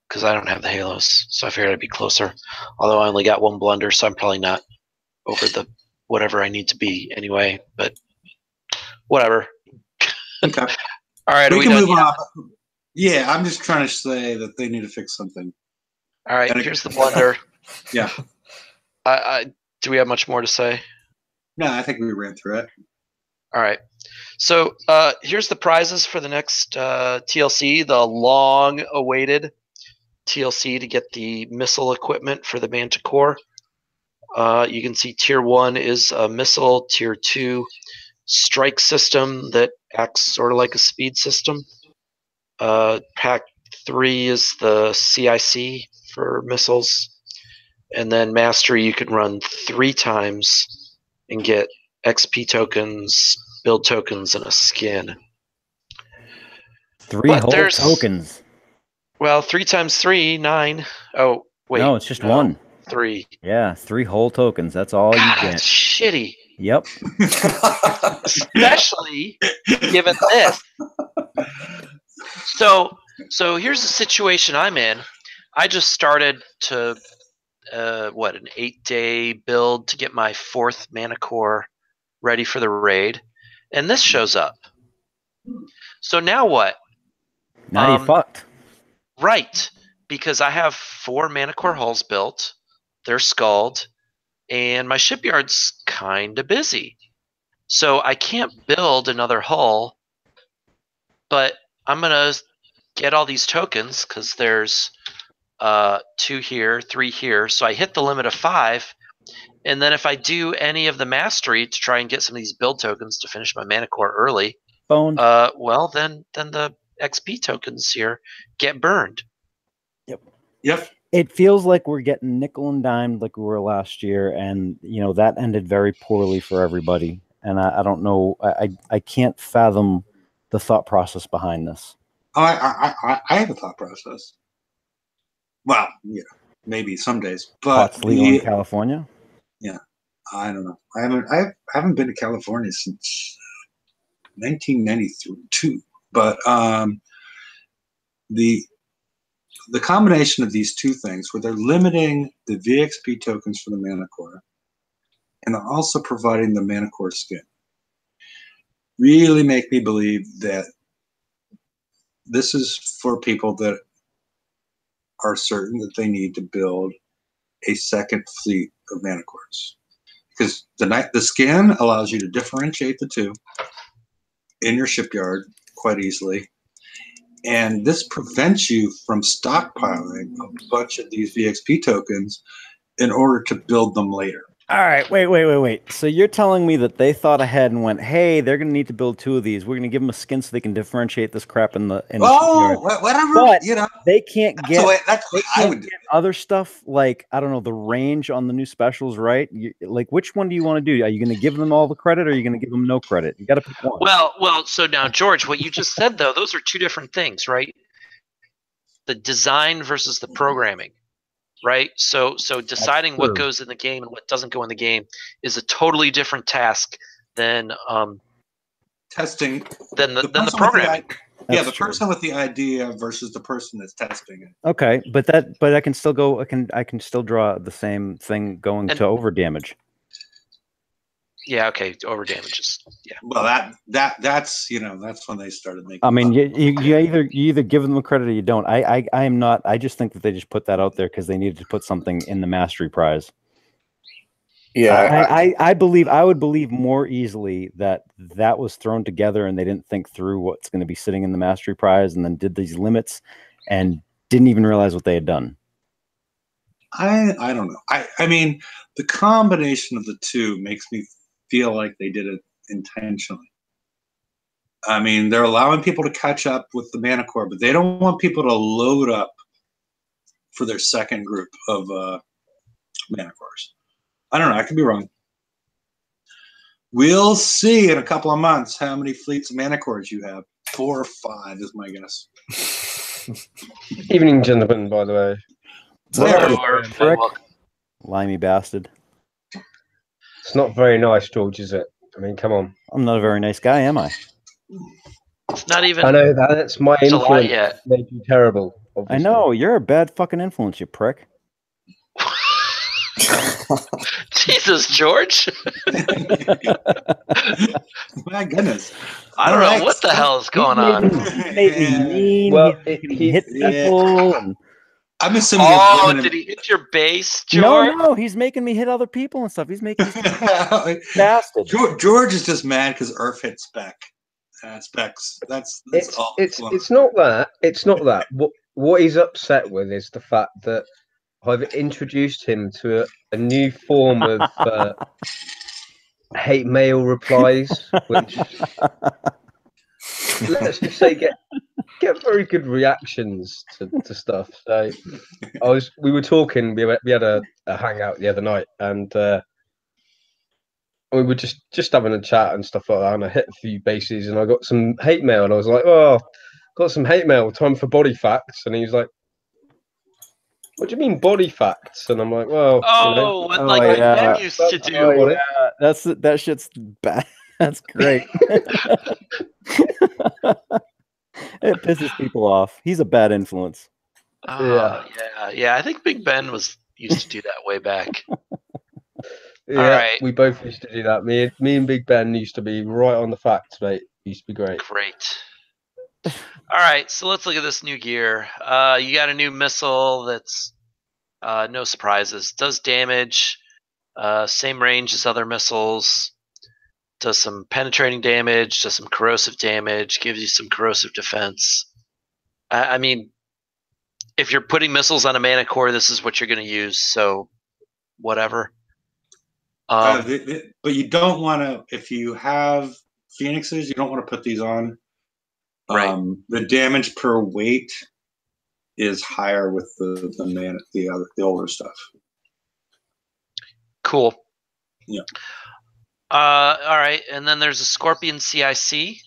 Because I don't have the halos, so I figured I'd be closer. Although I only got 1 blunder, so I'm probably not over the whatever I need to be anyway. But whatever. Okay. All right, we can move on. Yeah, I'm just trying to say that they need to fix something. All right, here's the blunder. Yeah. Do we have much more to say? No, I think we ran through it. All right. So here's the prizes for the next TLC, the long-awaited TLC to get the missile equipment for the Manticore. You can see Tier 1 is a missile, Tier 2 strike system that acts sort of like a speed system. Pack 3 is the CIC for missiles. And then Mastery you can run 3 times and get XP tokens, build tokens, and a skin. 3 whole tokens. Well, 3 times 3, 9. Oh, wait. No, it's just 1. 3. Yeah, 3 whole tokens. That's all you get. That's shitty. Yep. Especially given this. So here's the situation I'm in. I just started to an 8-day build to get my 4th Manticore ready for the raid, and this shows up. So now what? Now you're fucked. Right, because I have 4 Manticore hulls built. They're skulled, and my shipyard's kind of busy. So I can't build another hull, but I'm going to get all these tokens because there's 2 here, 3 here. So I hit the limit of 5, and then if I do any of the mastery to try and get some of these build tokens to finish my Manticore early, well, then the XP tokens here get burned. Yep. It feels like we're getting nickel and dimed like we were last year, and that ended very poorly for everybody. And I don't know. I can't fathom the thought process behind this. I have a thought process. Well, yeah, maybe some days, but Pot's legal in California. Yeah, I don't know. I haven't been to California since 1992. But the combination of these 2 things, where they're limiting the VXP tokens for the Manticore, and they're also providing the Manticore skin, really make me believe that this is for people that are certain that they need to build a 2nd fleet of Manticores. Because the skin allows you to differentiate the 2 in your shipyard quite easily. And this prevents you from stockpiling a bunch of these VXP tokens in order to build them later. All right, wait. So you're telling me that they thought ahead and went, hey, they're going to need to build 2 of these. We're going to give them a skin so they can differentiate this crap in the shipyard. Whatever. But they can't get, other stuff like, I don't know, the range on the new specials, right? Like, which one do you want to do? Are you going to give them all the credit, or are you going to give them no credit? You got to pick one. Well. So now, George, what you just said, though, those are 2 different things, right? The design versus the programming. Right, so deciding what goes in the game and what doesn't go in the game is a totally different task than testing. Than the programming. The person with the idea versus the person that's testing it. Okay, but I can still go. I can still draw the same thing going to over damage. Yeah. Okay. Over damages. Yeah. Well, that's that's when they started making. I mean, you either give them the credit or you don't. I am not. I just think that they just put that out there because they needed to put something in the mastery prize. Yeah, I would believe more easily that was thrown together and they didn't think through what's going to be sitting in the mastery prize, and then did these limits and didn't even realize what they had done. I don't know. I mean, the combination of the two makes me feel like they did it intentionally. I mean, they're allowing people to catch up with the Manticore, but they don't want people to load up for their second group of Manticores. I don't know. I could be wrong. We'll see in a couple of months how many fleets of Manticores you have. 4 or 5 is my guess. Evening, gentlemen, by the way. Prick. Limey bastard. It's not very nice, George, is it? I mean, come on. I'm not a very nice guy, am I? It's not even. I know that's my July influence yet. made you terrible. Obviously. I know, you're a bad fucking influence, you prick. Jesus, George. My goodness. I don't know what the hell is going on. He made me mean. Well, he hit people. And... I'm assuming. Oh, did he hit your base, George? No, he's making me hit other people and stuff. He's making me bastard. George is just mad because Earth hit specs. That's all. It's not that. It's not that. What he's upset with is the fact that I've introduced him to a new form of hate mail replies, which let's just say get very good reactions to stuff. So we were talking. We had a hangout the other night, and we were just having a chat and stuff like that. And I hit a few bases, and I got some hate mail, and I was like, "Oh, got some hate mail. Time for body facts." And he was like, "What do you mean body facts?" And I'm like, "Well, Ben used to do. That shit's bad. That's great." It pisses people off. He's a bad influence. Yeah. I think Big Ben used to do that way back. Yeah, all right. We both used to do that. Me and Big Ben used to be right on the facts, mate. Used to be great. Great. All right, so let's look at this new gear. You got a new missile that's no surprises. Does damage, same range as other missiles. Does some penetrating damage, does some corrosive damage, gives you some corrosive defense. I mean, if you're putting missiles on a Manticore, this is what you're going to use, so whatever. But you don't want to, if you have Phoenixes, you don't want to put these on. Right. The damage per weight is higher with the older stuff. Cool. Yeah. All right, and then there's a Scorpion CIC.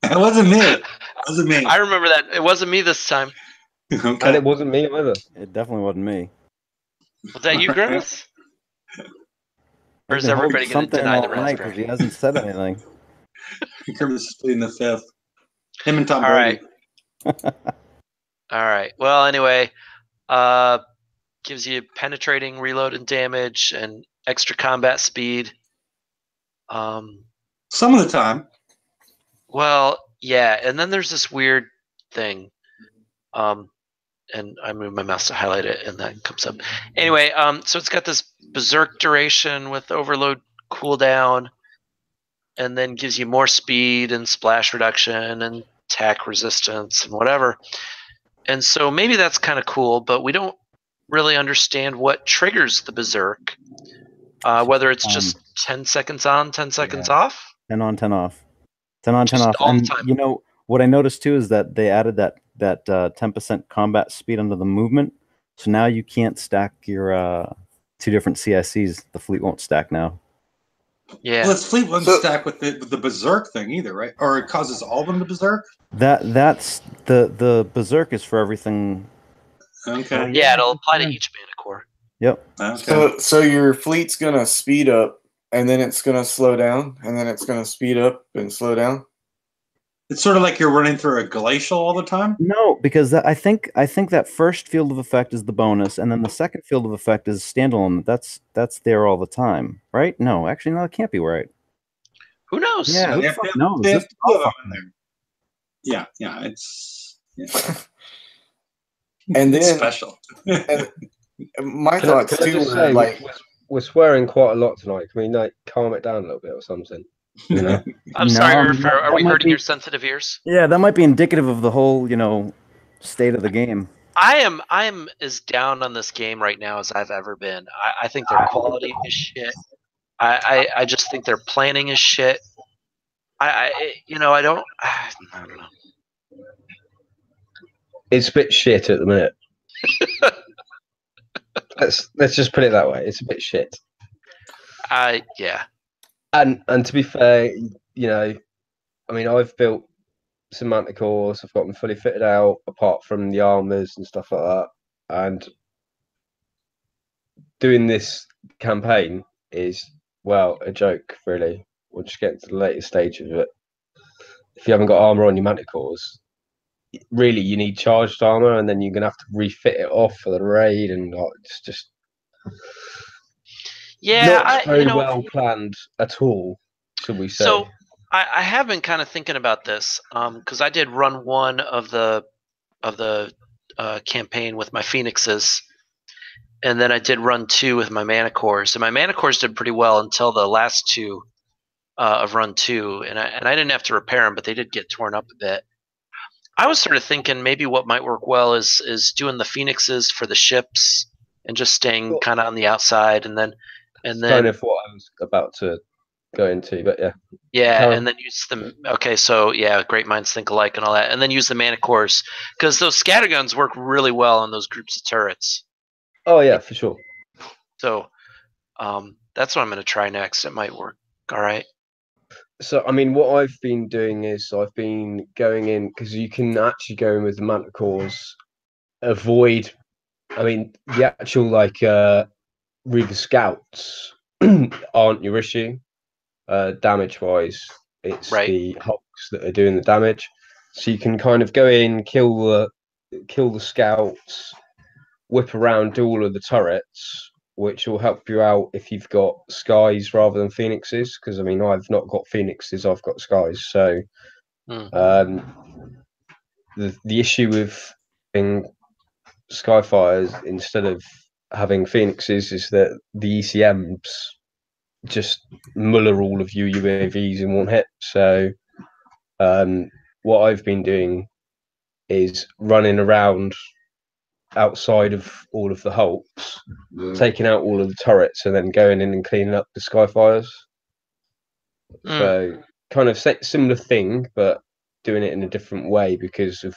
That wasn't me. I remember that. It wasn't me this time. Okay. And it wasn't me either. It definitely wasn't me. Was that you, Grimace? Or is everybody going to deny the raspberry? Because he hasn't said anything. Grimace is pleading the fifth. Him and Tom All Brady. right. All right. Well, anyway, gives you penetrating reload and damage and extra combat speed. Some of the time. Well, yeah, and then there's this weird thing. And I move my mouse to highlight it, and that comes up. Anyway, so it's got this berserk duration with overload cooldown, and then gives you more speed and splash reduction and attack resistance and whatever. And so maybe that's kind of cool, but we don't really understand what triggers the berserk. Whether it's just 10 seconds on, 10 seconds off. 10 on, 10 off. 10 on, 10 Just off. all the And time. you know what I noticed too is that they added that 10% combat speed under the movement. So now you can't stack your 2 different CICs. The fleet won't stack now. Yeah. Well, this fleet won't stack with the berserk thing either, right? Or it causes all of them to berserk? That's the berserk is for everything. Okay. Yeah, it'll apply to each Manticore. Yep. Okay. So your fleet's gonna speed up, and then it's gonna slow down, and then it's gonna speed up and slow down. It's sort of like you're running through a glacial all the time? No, because I think that first field of effect is the bonus, and then the second field of effect is standalone. That's there all the time, right? No, actually, no, it can't be right. Who knows? Yeah, who They the have- fuck they knows? have This- two of them in there. Yeah, it's And it's then special. my Can I thoughts too just were say, like, we're swearing quite a lot tonight. Can we like calm it down a little bit or something? You know? I'm No, sorry, Irf, that are we might hurting be- your sensitive ears? Yeah, that might be indicative of the whole, state of the game. I am as down on this game right now as I've ever been. I think their quality is shit. I just think their planning is shit. I don't know. It's a bit shit at the minute. let's just put it that way. It's a bit shit. Yeah. And to be fair, I mean, I've built some Manticores. I've got them fully fitted out, apart from the armors and stuff like that. And doing this campaign is, well, a joke, really. We'll just get to the later stage of it. If you haven't got armor on your Manticores, really, you need charged armor, and then you're gonna have to refit it off for the raid, and it's just not very well planned at all, should we say? So I have been kind of thinking about this because I did run one of the campaign with my Phoenixes, and then I did run 2 with my Manticores, and my Manticores did pretty well until the last 2 of run 2, and I didn't have to repair them, but they did get torn up a bit. I was sort of thinking maybe what might work well is doing the Phoenixes for the ships and just staying kind of on the outside, and then kind of what I was about to go into, but and then use them. Okay, so great minds think alike and all that, and then use the Manticores because those scatterguns work really well on those groups of turrets. Oh yeah, for sure. So that's what I'm going to try next. It might work. All right. So I mean, what I've been doing is I've been going in because you can actually go in with the Manticores, avoid. I mean, the actual Reaver Scouts aren't your issue, damage wise. It's the Hulks that are doing the damage. So you can kind of go in, kill the scouts, whip around, do all of the turrets, which will help you out if you've got skies rather than phoenixes. Because I mean, I've not got phoenixes, I've got skies. So the issue with being Skyfires instead of having phoenixes is that the ECMs just muller all of your UAVs in one hit. So what I've been doing is running around outside of all of the hulks, taking out all of the turrets, and then going in and cleaning up the Skyfires. So kind of similar thing, but doing it in a different way because of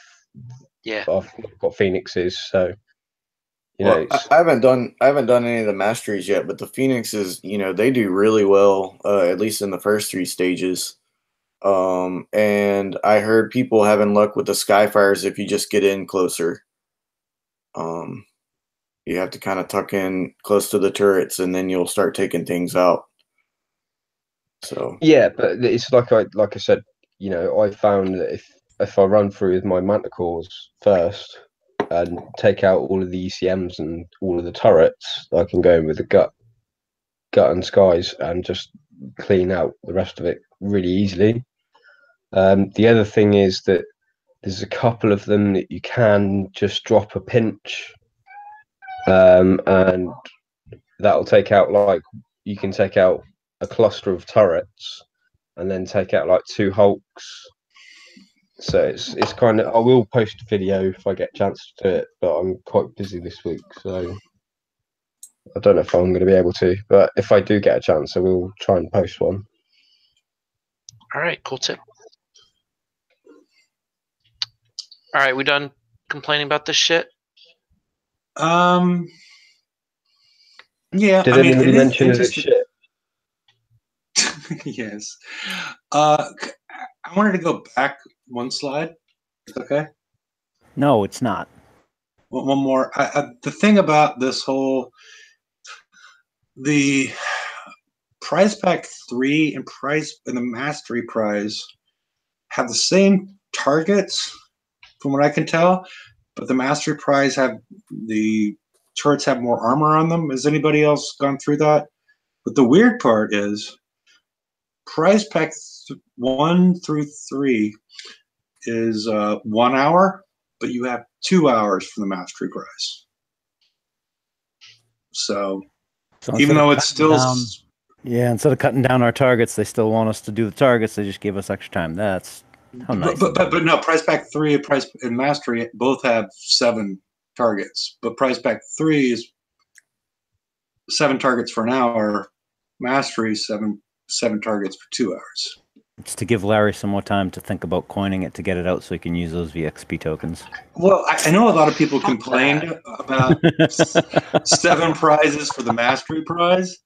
I've got phoenixes. So I haven't done any of the masteries yet, but the phoenixes, they do really well, at least in the first 3 stages. And I heard people having luck with the Skyfires if you just get in closer. You have to kind of tuck in close to the turrets, and then you'll start taking things out. So yeah, but it's like I said, I found that if I run through with my Manticores first and take out all of the ECMs and all of the turrets, I can go in with the gut and skies and just clean out the rest of it really easily. The other thing is that there's a couple of them that you can just drop a pinch, and that'll take out you can take out a cluster of turrets and then take out 2 hulks. So it's kind of, I will post a video if I get a chance to do it, but I'm quite busy this week, so I don't know if I'm going to be able to. But if I do get a chance, I will try and post one. All right, cool tip. All right, we done complaining about this shit? Yeah. Did anybody mention this shit? Yes. I wanted to go back one slide. Okay. No, it's not. One more. The thing about this the prize pack 3 and the mastery prize have the same targets, from what I can tell, but the mastery prize the turrets have more armor on them. Has anybody else gone through that? But the weird part is prize pack 1 through 3 is 1 hour, but you have 2 hours for the mastery prize. So even though it's still instead of cutting down our targets, they still want us to do the targets. They just give us extra time. That's How nice. But no, Price Pack 3 and Mastery both have 7 targets. But Price Pack 3 is 7 targets for an hour. Mastery 7 targets for 2 hours. It's to give Larry some more time to think about coining it to get it out so he can use those VXP tokens. Well, I know a lot of people complained about 7 prizes for the Mastery prize,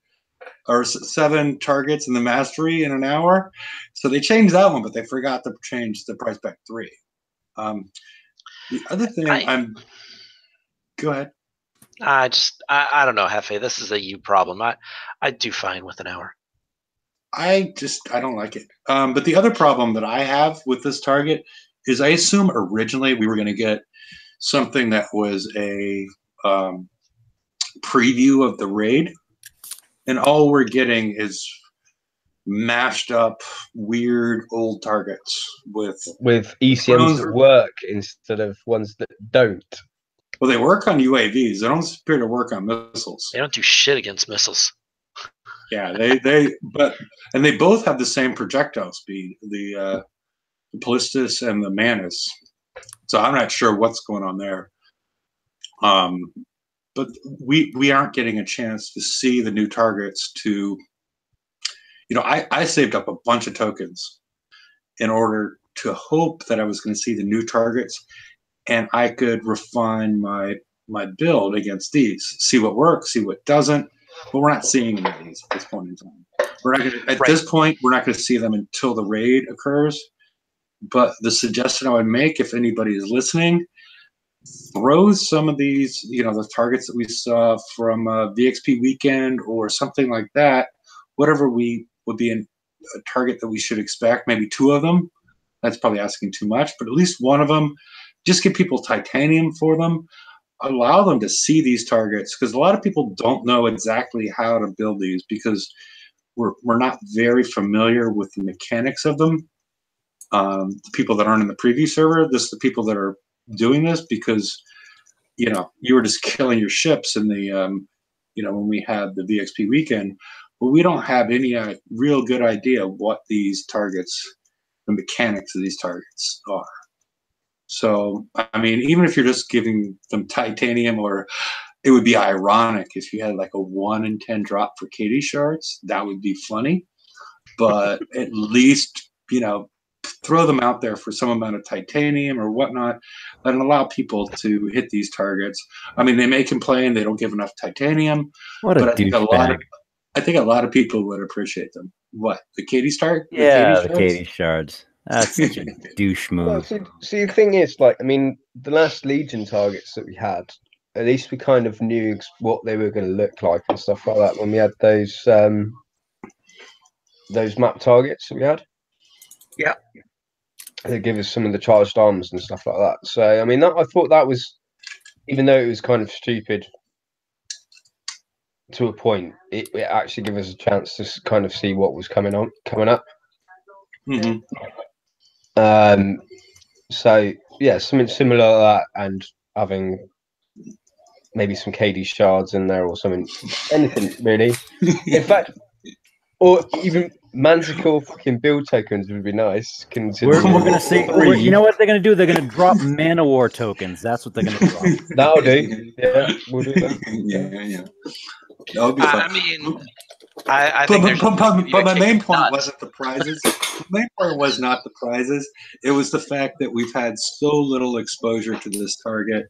or 7 targets in the Mastery in an hour. So they changed that one, but they forgot to change the Price Pack 3. The other thing go ahead. I don't know, Hefe. This is a you problem. I'd do fine with an hour. I don't like it. But the other problem that I have with this target is I assume originally we were going to get something that was a preview of the raid, and all we're getting is mashed up, weird old targets with ECMs that work instead of ones that don't. Well, they work on UAVs. They don't appear to work on missiles. They don't do shit against missiles. Yeah, they both have the same projectile speed, the Ballistus and the Manus. So I'm not sure what's going on there. But we aren't getting a chance to see the new targets. I saved up a bunch of tokens in order to hope that I was going to see the new targets, and I could refine my build against these, see what works, see what doesn't. But we're not seeing any of these at this point in time. We're not gonna, at this point, we're not going to see them until the raid occurs. But the suggestion I would make, if anybody is listening, throw some of these, the targets that we saw from VXP weekend or something like that, whatever would be a target that we should expect, maybe 2 of them. That's probably asking too much, but at least 1 of them. Just give people titanium for them. Allow them to see these targets, because a lot of people don't know exactly how to build these because we're not very familiar with the mechanics of them. The people that aren't in the preview server, this is the people that are doing this because you were just killing your ships in the when we had the VXP weekend, but we don't have any real good idea of what these targets, the mechanics of these targets are. So, I mean, even if you're just giving them titanium, or it would be ironic if you had like a 1 in 10 drop for Katie shards, that would be funny. But at least, throw them out there for some amount of titanium or whatnot and allow people to hit these targets. I mean, they may complain they don't give enough titanium, but I think a lot of people would appreciate them. What, the Katie start? Yeah, the Katie shards. That's such a douche move. Well, see, the thing is, the last Legion targets that we had, at least we kind of knew what they were going to look like and stuff like that when we had those map targets that we had. Yeah. They give us some of the charged arms and stuff like that. So, I mean, I thought that was, even though it was kind of stupid to a point, it actually gave us a chance to kind of see what was coming up. Mm-hmm. So yeah, something similar to that, and having maybe some KD shards in there or something, anything really. In fact, or even Manticore fucking build tokens would be nice. We're going to see. You know what they're going to do? They're going to drop Mana War tokens. That's what they're going to drop. That'll do. Yeah, we'll do that. Yeah. That'll be fun. I mean, I think but my main point wasn't the prizes. The main point was not the prizes. It was the fact that we've had so little exposure to this target.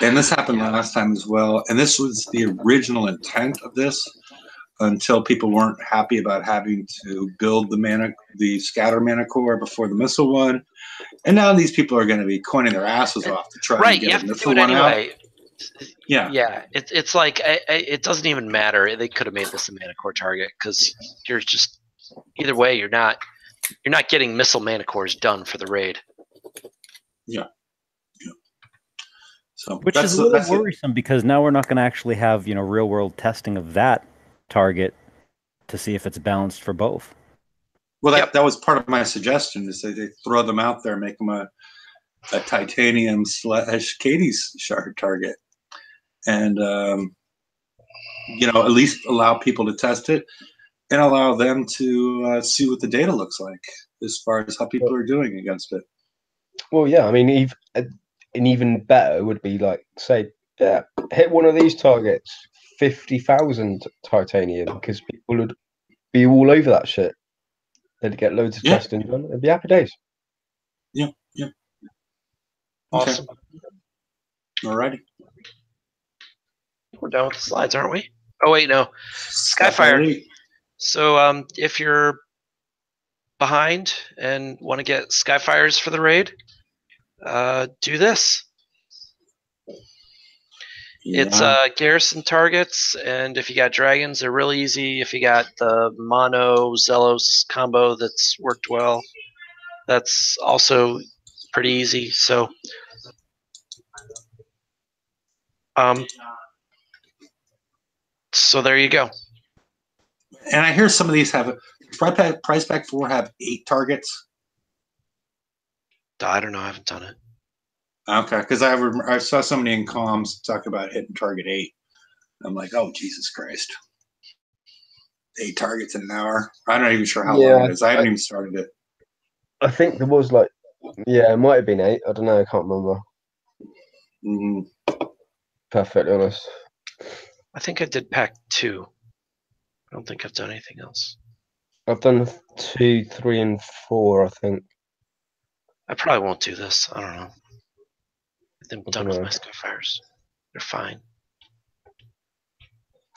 And this happened last time as well. And this was the original intent of this until people weren't happy about having to build the scatter mana core before the missile one. And now these people are going to be coining their asses off to try and get a missile one anyway. Out. Yeah. It's like it doesn't even matter. They could have made this a mana core target because you're just either way you're not getting missile mana cores done for the raid. Yeah. So which is a little worrisome because now we're not going to actually have real world testing of that target to see if it's balanced for both. Well, that was part of my suggestion, is they throw them out there, make them a titanium / Katie's shard target, and at least allow people to test it and allow them to see what the data looks like. as far as how people are doing against it. Well, yeah, I mean, an even better would be like, say, yeah, hit one of these targets, 50,000 titanium, because people would be all over that shit. They'd get loads of Yeah. testing done. It'd be happy days. Yeah, yeah. Awesome. Okay. Alrighty. We're done with the slides, aren't we? Oh wait, no. Skyfire. So if you're behind and want to get Skyfires for the raid, do this. Yeah. It's garrison targets, and if you got dragons, they're really easy. If you got the Mono Zelos combo that's worked well, that's also pretty easy. So, so there you go. And I hear some of these have Prize Pack 4 have 8 targets. I don't know. I haven't done it. Okay, because I saw somebody in comms talk about hitting target 8. I'm like, oh Jesus Christ, 8 targets in an hour. I'm not even sure how long it is. I haven't even started it. I think there was like, yeah, it might have been 8. I don't know. I can't remember. Perfectly honest. I think I did pack 2. I don't think I've done anything else. I've done 2, 3, and 4. I think. I probably won't do this. I don't know. I'm done with my Skyfires. They're fine.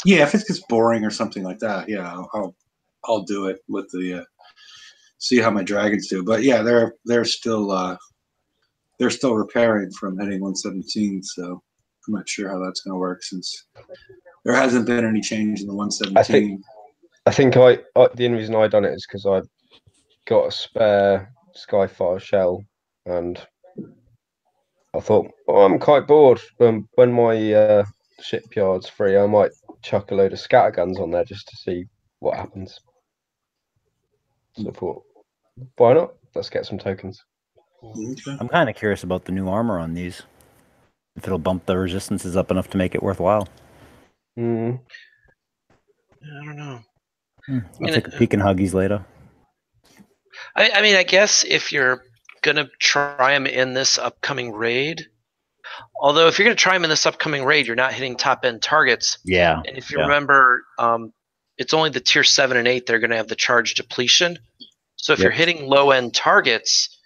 Yeah, if it gets boring or something like that, yeah, I'll do it with the see how my dragons do. But yeah, they're still repairing from heading 117, so I'm not sure how that's going to work since there hasn't been any change in the 117. I think the only reason I done it is because I got a spare Skyfire shell, and I thought, oh, I'm quite bored. When my shipyard's free, I might chuck a load of scatterguns on there just to see what happens. So I thought, why not? Let's get some tokens. Okay. I'm kind of curious about the new armor on these. If it'll bump the resistances up enough to make it worthwhile. I don't know. I'll take a peek in Huggies later. I mean, I guess if you're gonna try them in this upcoming raid, although if you're gonna try them in this upcoming raid, you're not hitting top end targets. Yeah. And if you remember, it's only the tier 7 and 8 they're gonna have the charge depletion. So if you're hitting low end targets,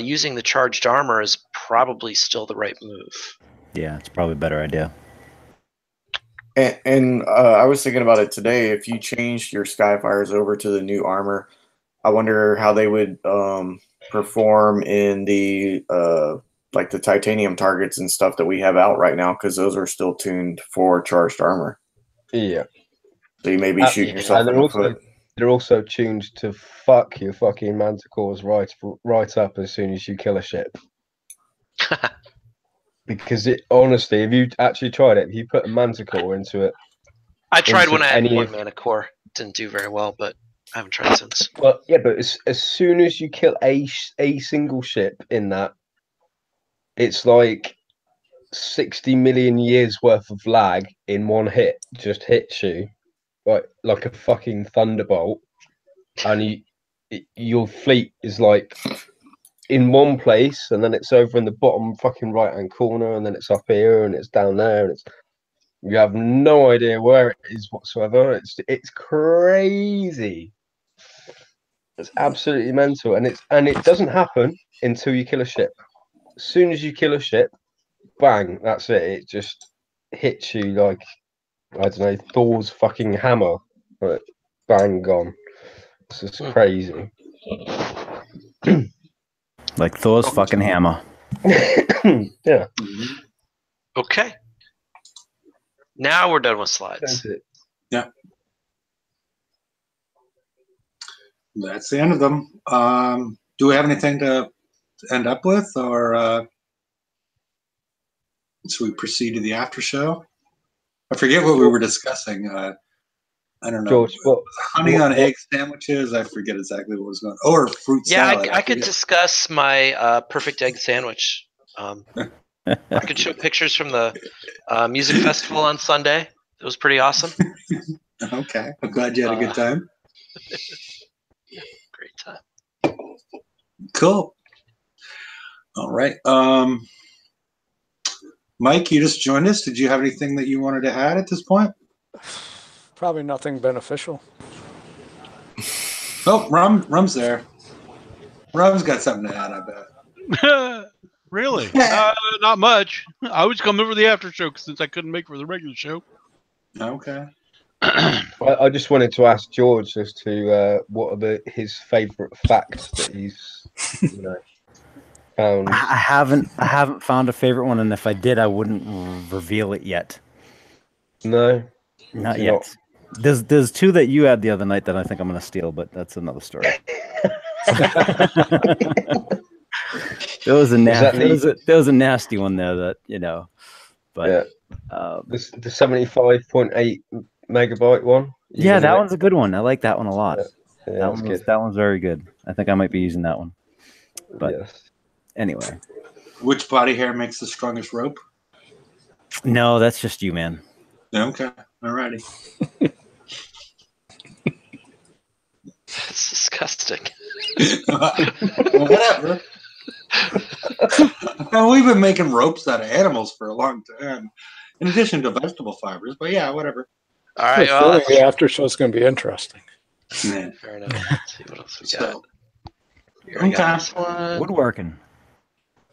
using the charged armor is probably still the right move. Yeah, it's probably a better idea. And I was thinking about it today. If you changed your Skyfires over to the new armor, I wonder how they would perform in the like the titanium targets and stuff that we have out right now, because those are still tuned for charged armor. Yeah. So you may be shooting yourself in the foot. They're also tuned to fuck your fucking manticores right up as soon as you kill a ship. Because honestly, if you actually tried it, if you put a manticore into it, I tried when I had one manticore. Didn't do very well, but I haven't tried since. Well, yeah, but as soon as you kill a single ship in that, it's like 60 million years worth of lag in one hit. Just hits you like a fucking thunderbolt, and your fleet is like in one place, and then it's over in the bottom fucking right hand corner, and then it's up here, and it's down there, and you have no idea where it is whatsoever. It's crazy. It's absolutely mental, and it doesn't happen until you kill a ship. As soon as you kill a ship, bang, that's it. It just hits you like, I don't know, Thor's fucking hammer. Like, bang, gone. It's just crazy. Like Thor's fucking hammer. Yeah. Okay. Now we're done with slides. That's it. Yeah. That's the end of them. Do we have anything to end up with, or should we proceed to the after show? I forget what we were discussing. I don't know. George, honey on egg sandwiches. I forget exactly what was going on. Or fruit salad. I could discuss my perfect egg sandwich. I could show pictures from the music festival on Sunday. It was pretty awesome. Okay. I'm glad you had a good time. Great time. Cool. All right. Mike, you just joined us. Did you have anything that you wanted to add at this point? Probably nothing beneficial. Oh, Rum's there. Rum's got something to add, I bet. Really? Not much. I was coming for the after show since I couldn't make for the regular show. Okay. I just wanted to ask George as to what are his favourite facts that he's found. I haven't found a favorite one, and if I did, I wouldn't reveal it yet. No, not yet. There's two that you had the other night that I think I'm going to steal, but that's another story. There was a nasty one there that but yeah. The 75.8 megabyte one. Yeah, that one's a good one. I like that one a lot. Yeah, that one's very good. I think I might be using that one. But anyway, which body hair makes the strongest rope? No, that's just you, man. Okay, alrighty. That's disgusting. Whatever. We've been making ropes out of animals for a long time, in addition to vegetable fibers. But yeah, whatever. All right. Well, the after show is going to be interesting. Yeah. Fair enough. Let's see what else we got. Okay. Woodworking.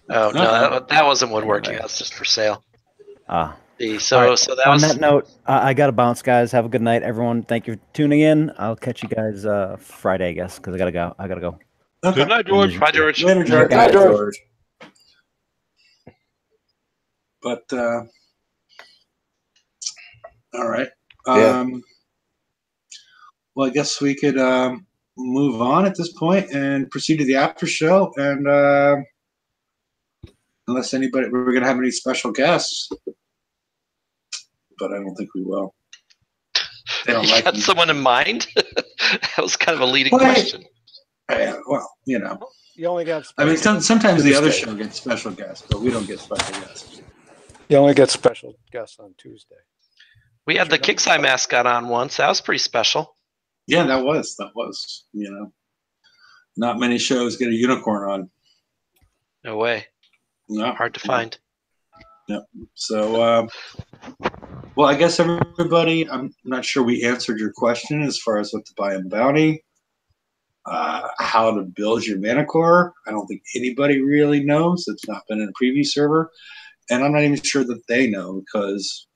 Oh no, that wasn't woodworking. That's just for sale. Ah. So that on was. that note, I got to bounce, guys. Have a good night, everyone. Thank you for tuning in. I'll catch you guys Friday, I guess, because I gotta go. Okay. Good night, George. Bye, George. Later, George. Good night, George. But all right. Well, I guess we could move on at this point and proceed to the after show. And unless we're going to have any special guests, but I don't think we will. They don't You got someone in mind? That was kind of a leading question. Well, You only got. I mean, sometimes the other show gets special guests, but we don't get special guests. You only get special guests on Tuesday. We had the Kicksai mascot on once. That was pretty special. Yeah, that was. Not many shows get a unicorn on. No way. No. Hard to find. Yep. So, well, I guess everybody, I'm not sure we answered your question as far as what to buy in Bounty, how to build your Manticore. I don't think anybody really knows. It's not been in a preview server. And I'm not even sure that they know, because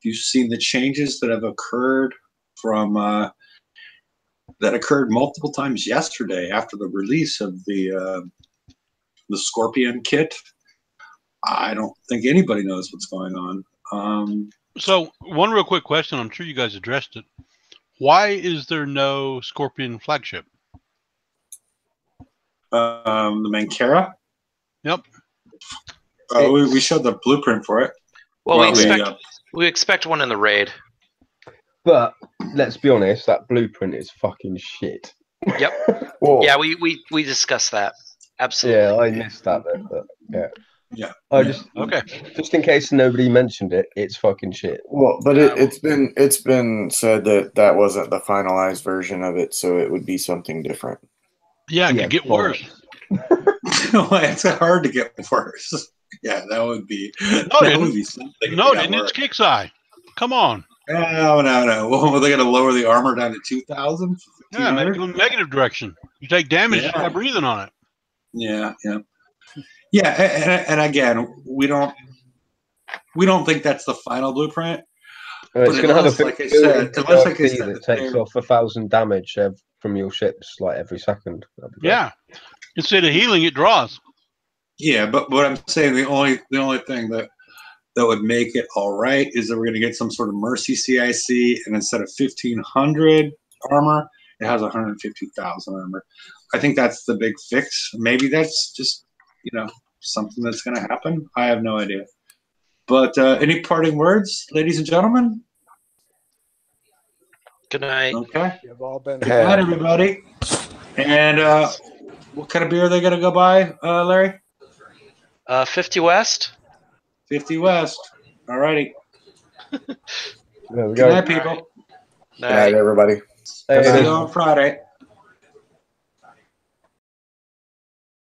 you've seen the changes that have occurred that occurred multiple times yesterday after the release of the Scorpion kit. I don't think anybody knows what's going on. So one real quick question. I'm sure you guys addressed it. Why is there no Scorpion flagship? The Manticore? Yep. We showed the blueprint for it. Well, we expect one in the raid. But let's be honest, that blueprint is fucking shit. Yep. Yeah, we discussed that. Absolutely. Yeah, I missed that bit, but yeah. Yeah. Just in case nobody mentioned it, it's fucking shit. Well, but it's been said that wasn't the finalized version of it, so it would be something different. Yeah, it could get worse. It's hard to get worse. Yeah, that would be. Something. No, didn't it's Kicksai. Come on. No. Well, they're going to lower the armor down to 2,000? Yeah, make it go in the negative direction. You take damage by breathing on it. Yeah. And again, we don't think that's the final blueprint. It's going to have a like I said, that takes off 1,000 damage from your ships like every second. Yeah, instead of healing, it draws. Yeah, but what I'm saying, the only thing that would make it all right is that we're going to get some sort of Mercy CIC, and instead of 1,500 armor, it has 150,000 armor. I think that's the big fix. Maybe that's just something that's going to happen. I have no idea. But any parting words, ladies and gentlemen? Good night. Okay. You've all been Good night, everybody. And what kind of beer are they going to go buy, Larry? 50 West. 50 West. All righty. There we Good night, people. Good night, everybody. See you on Friday.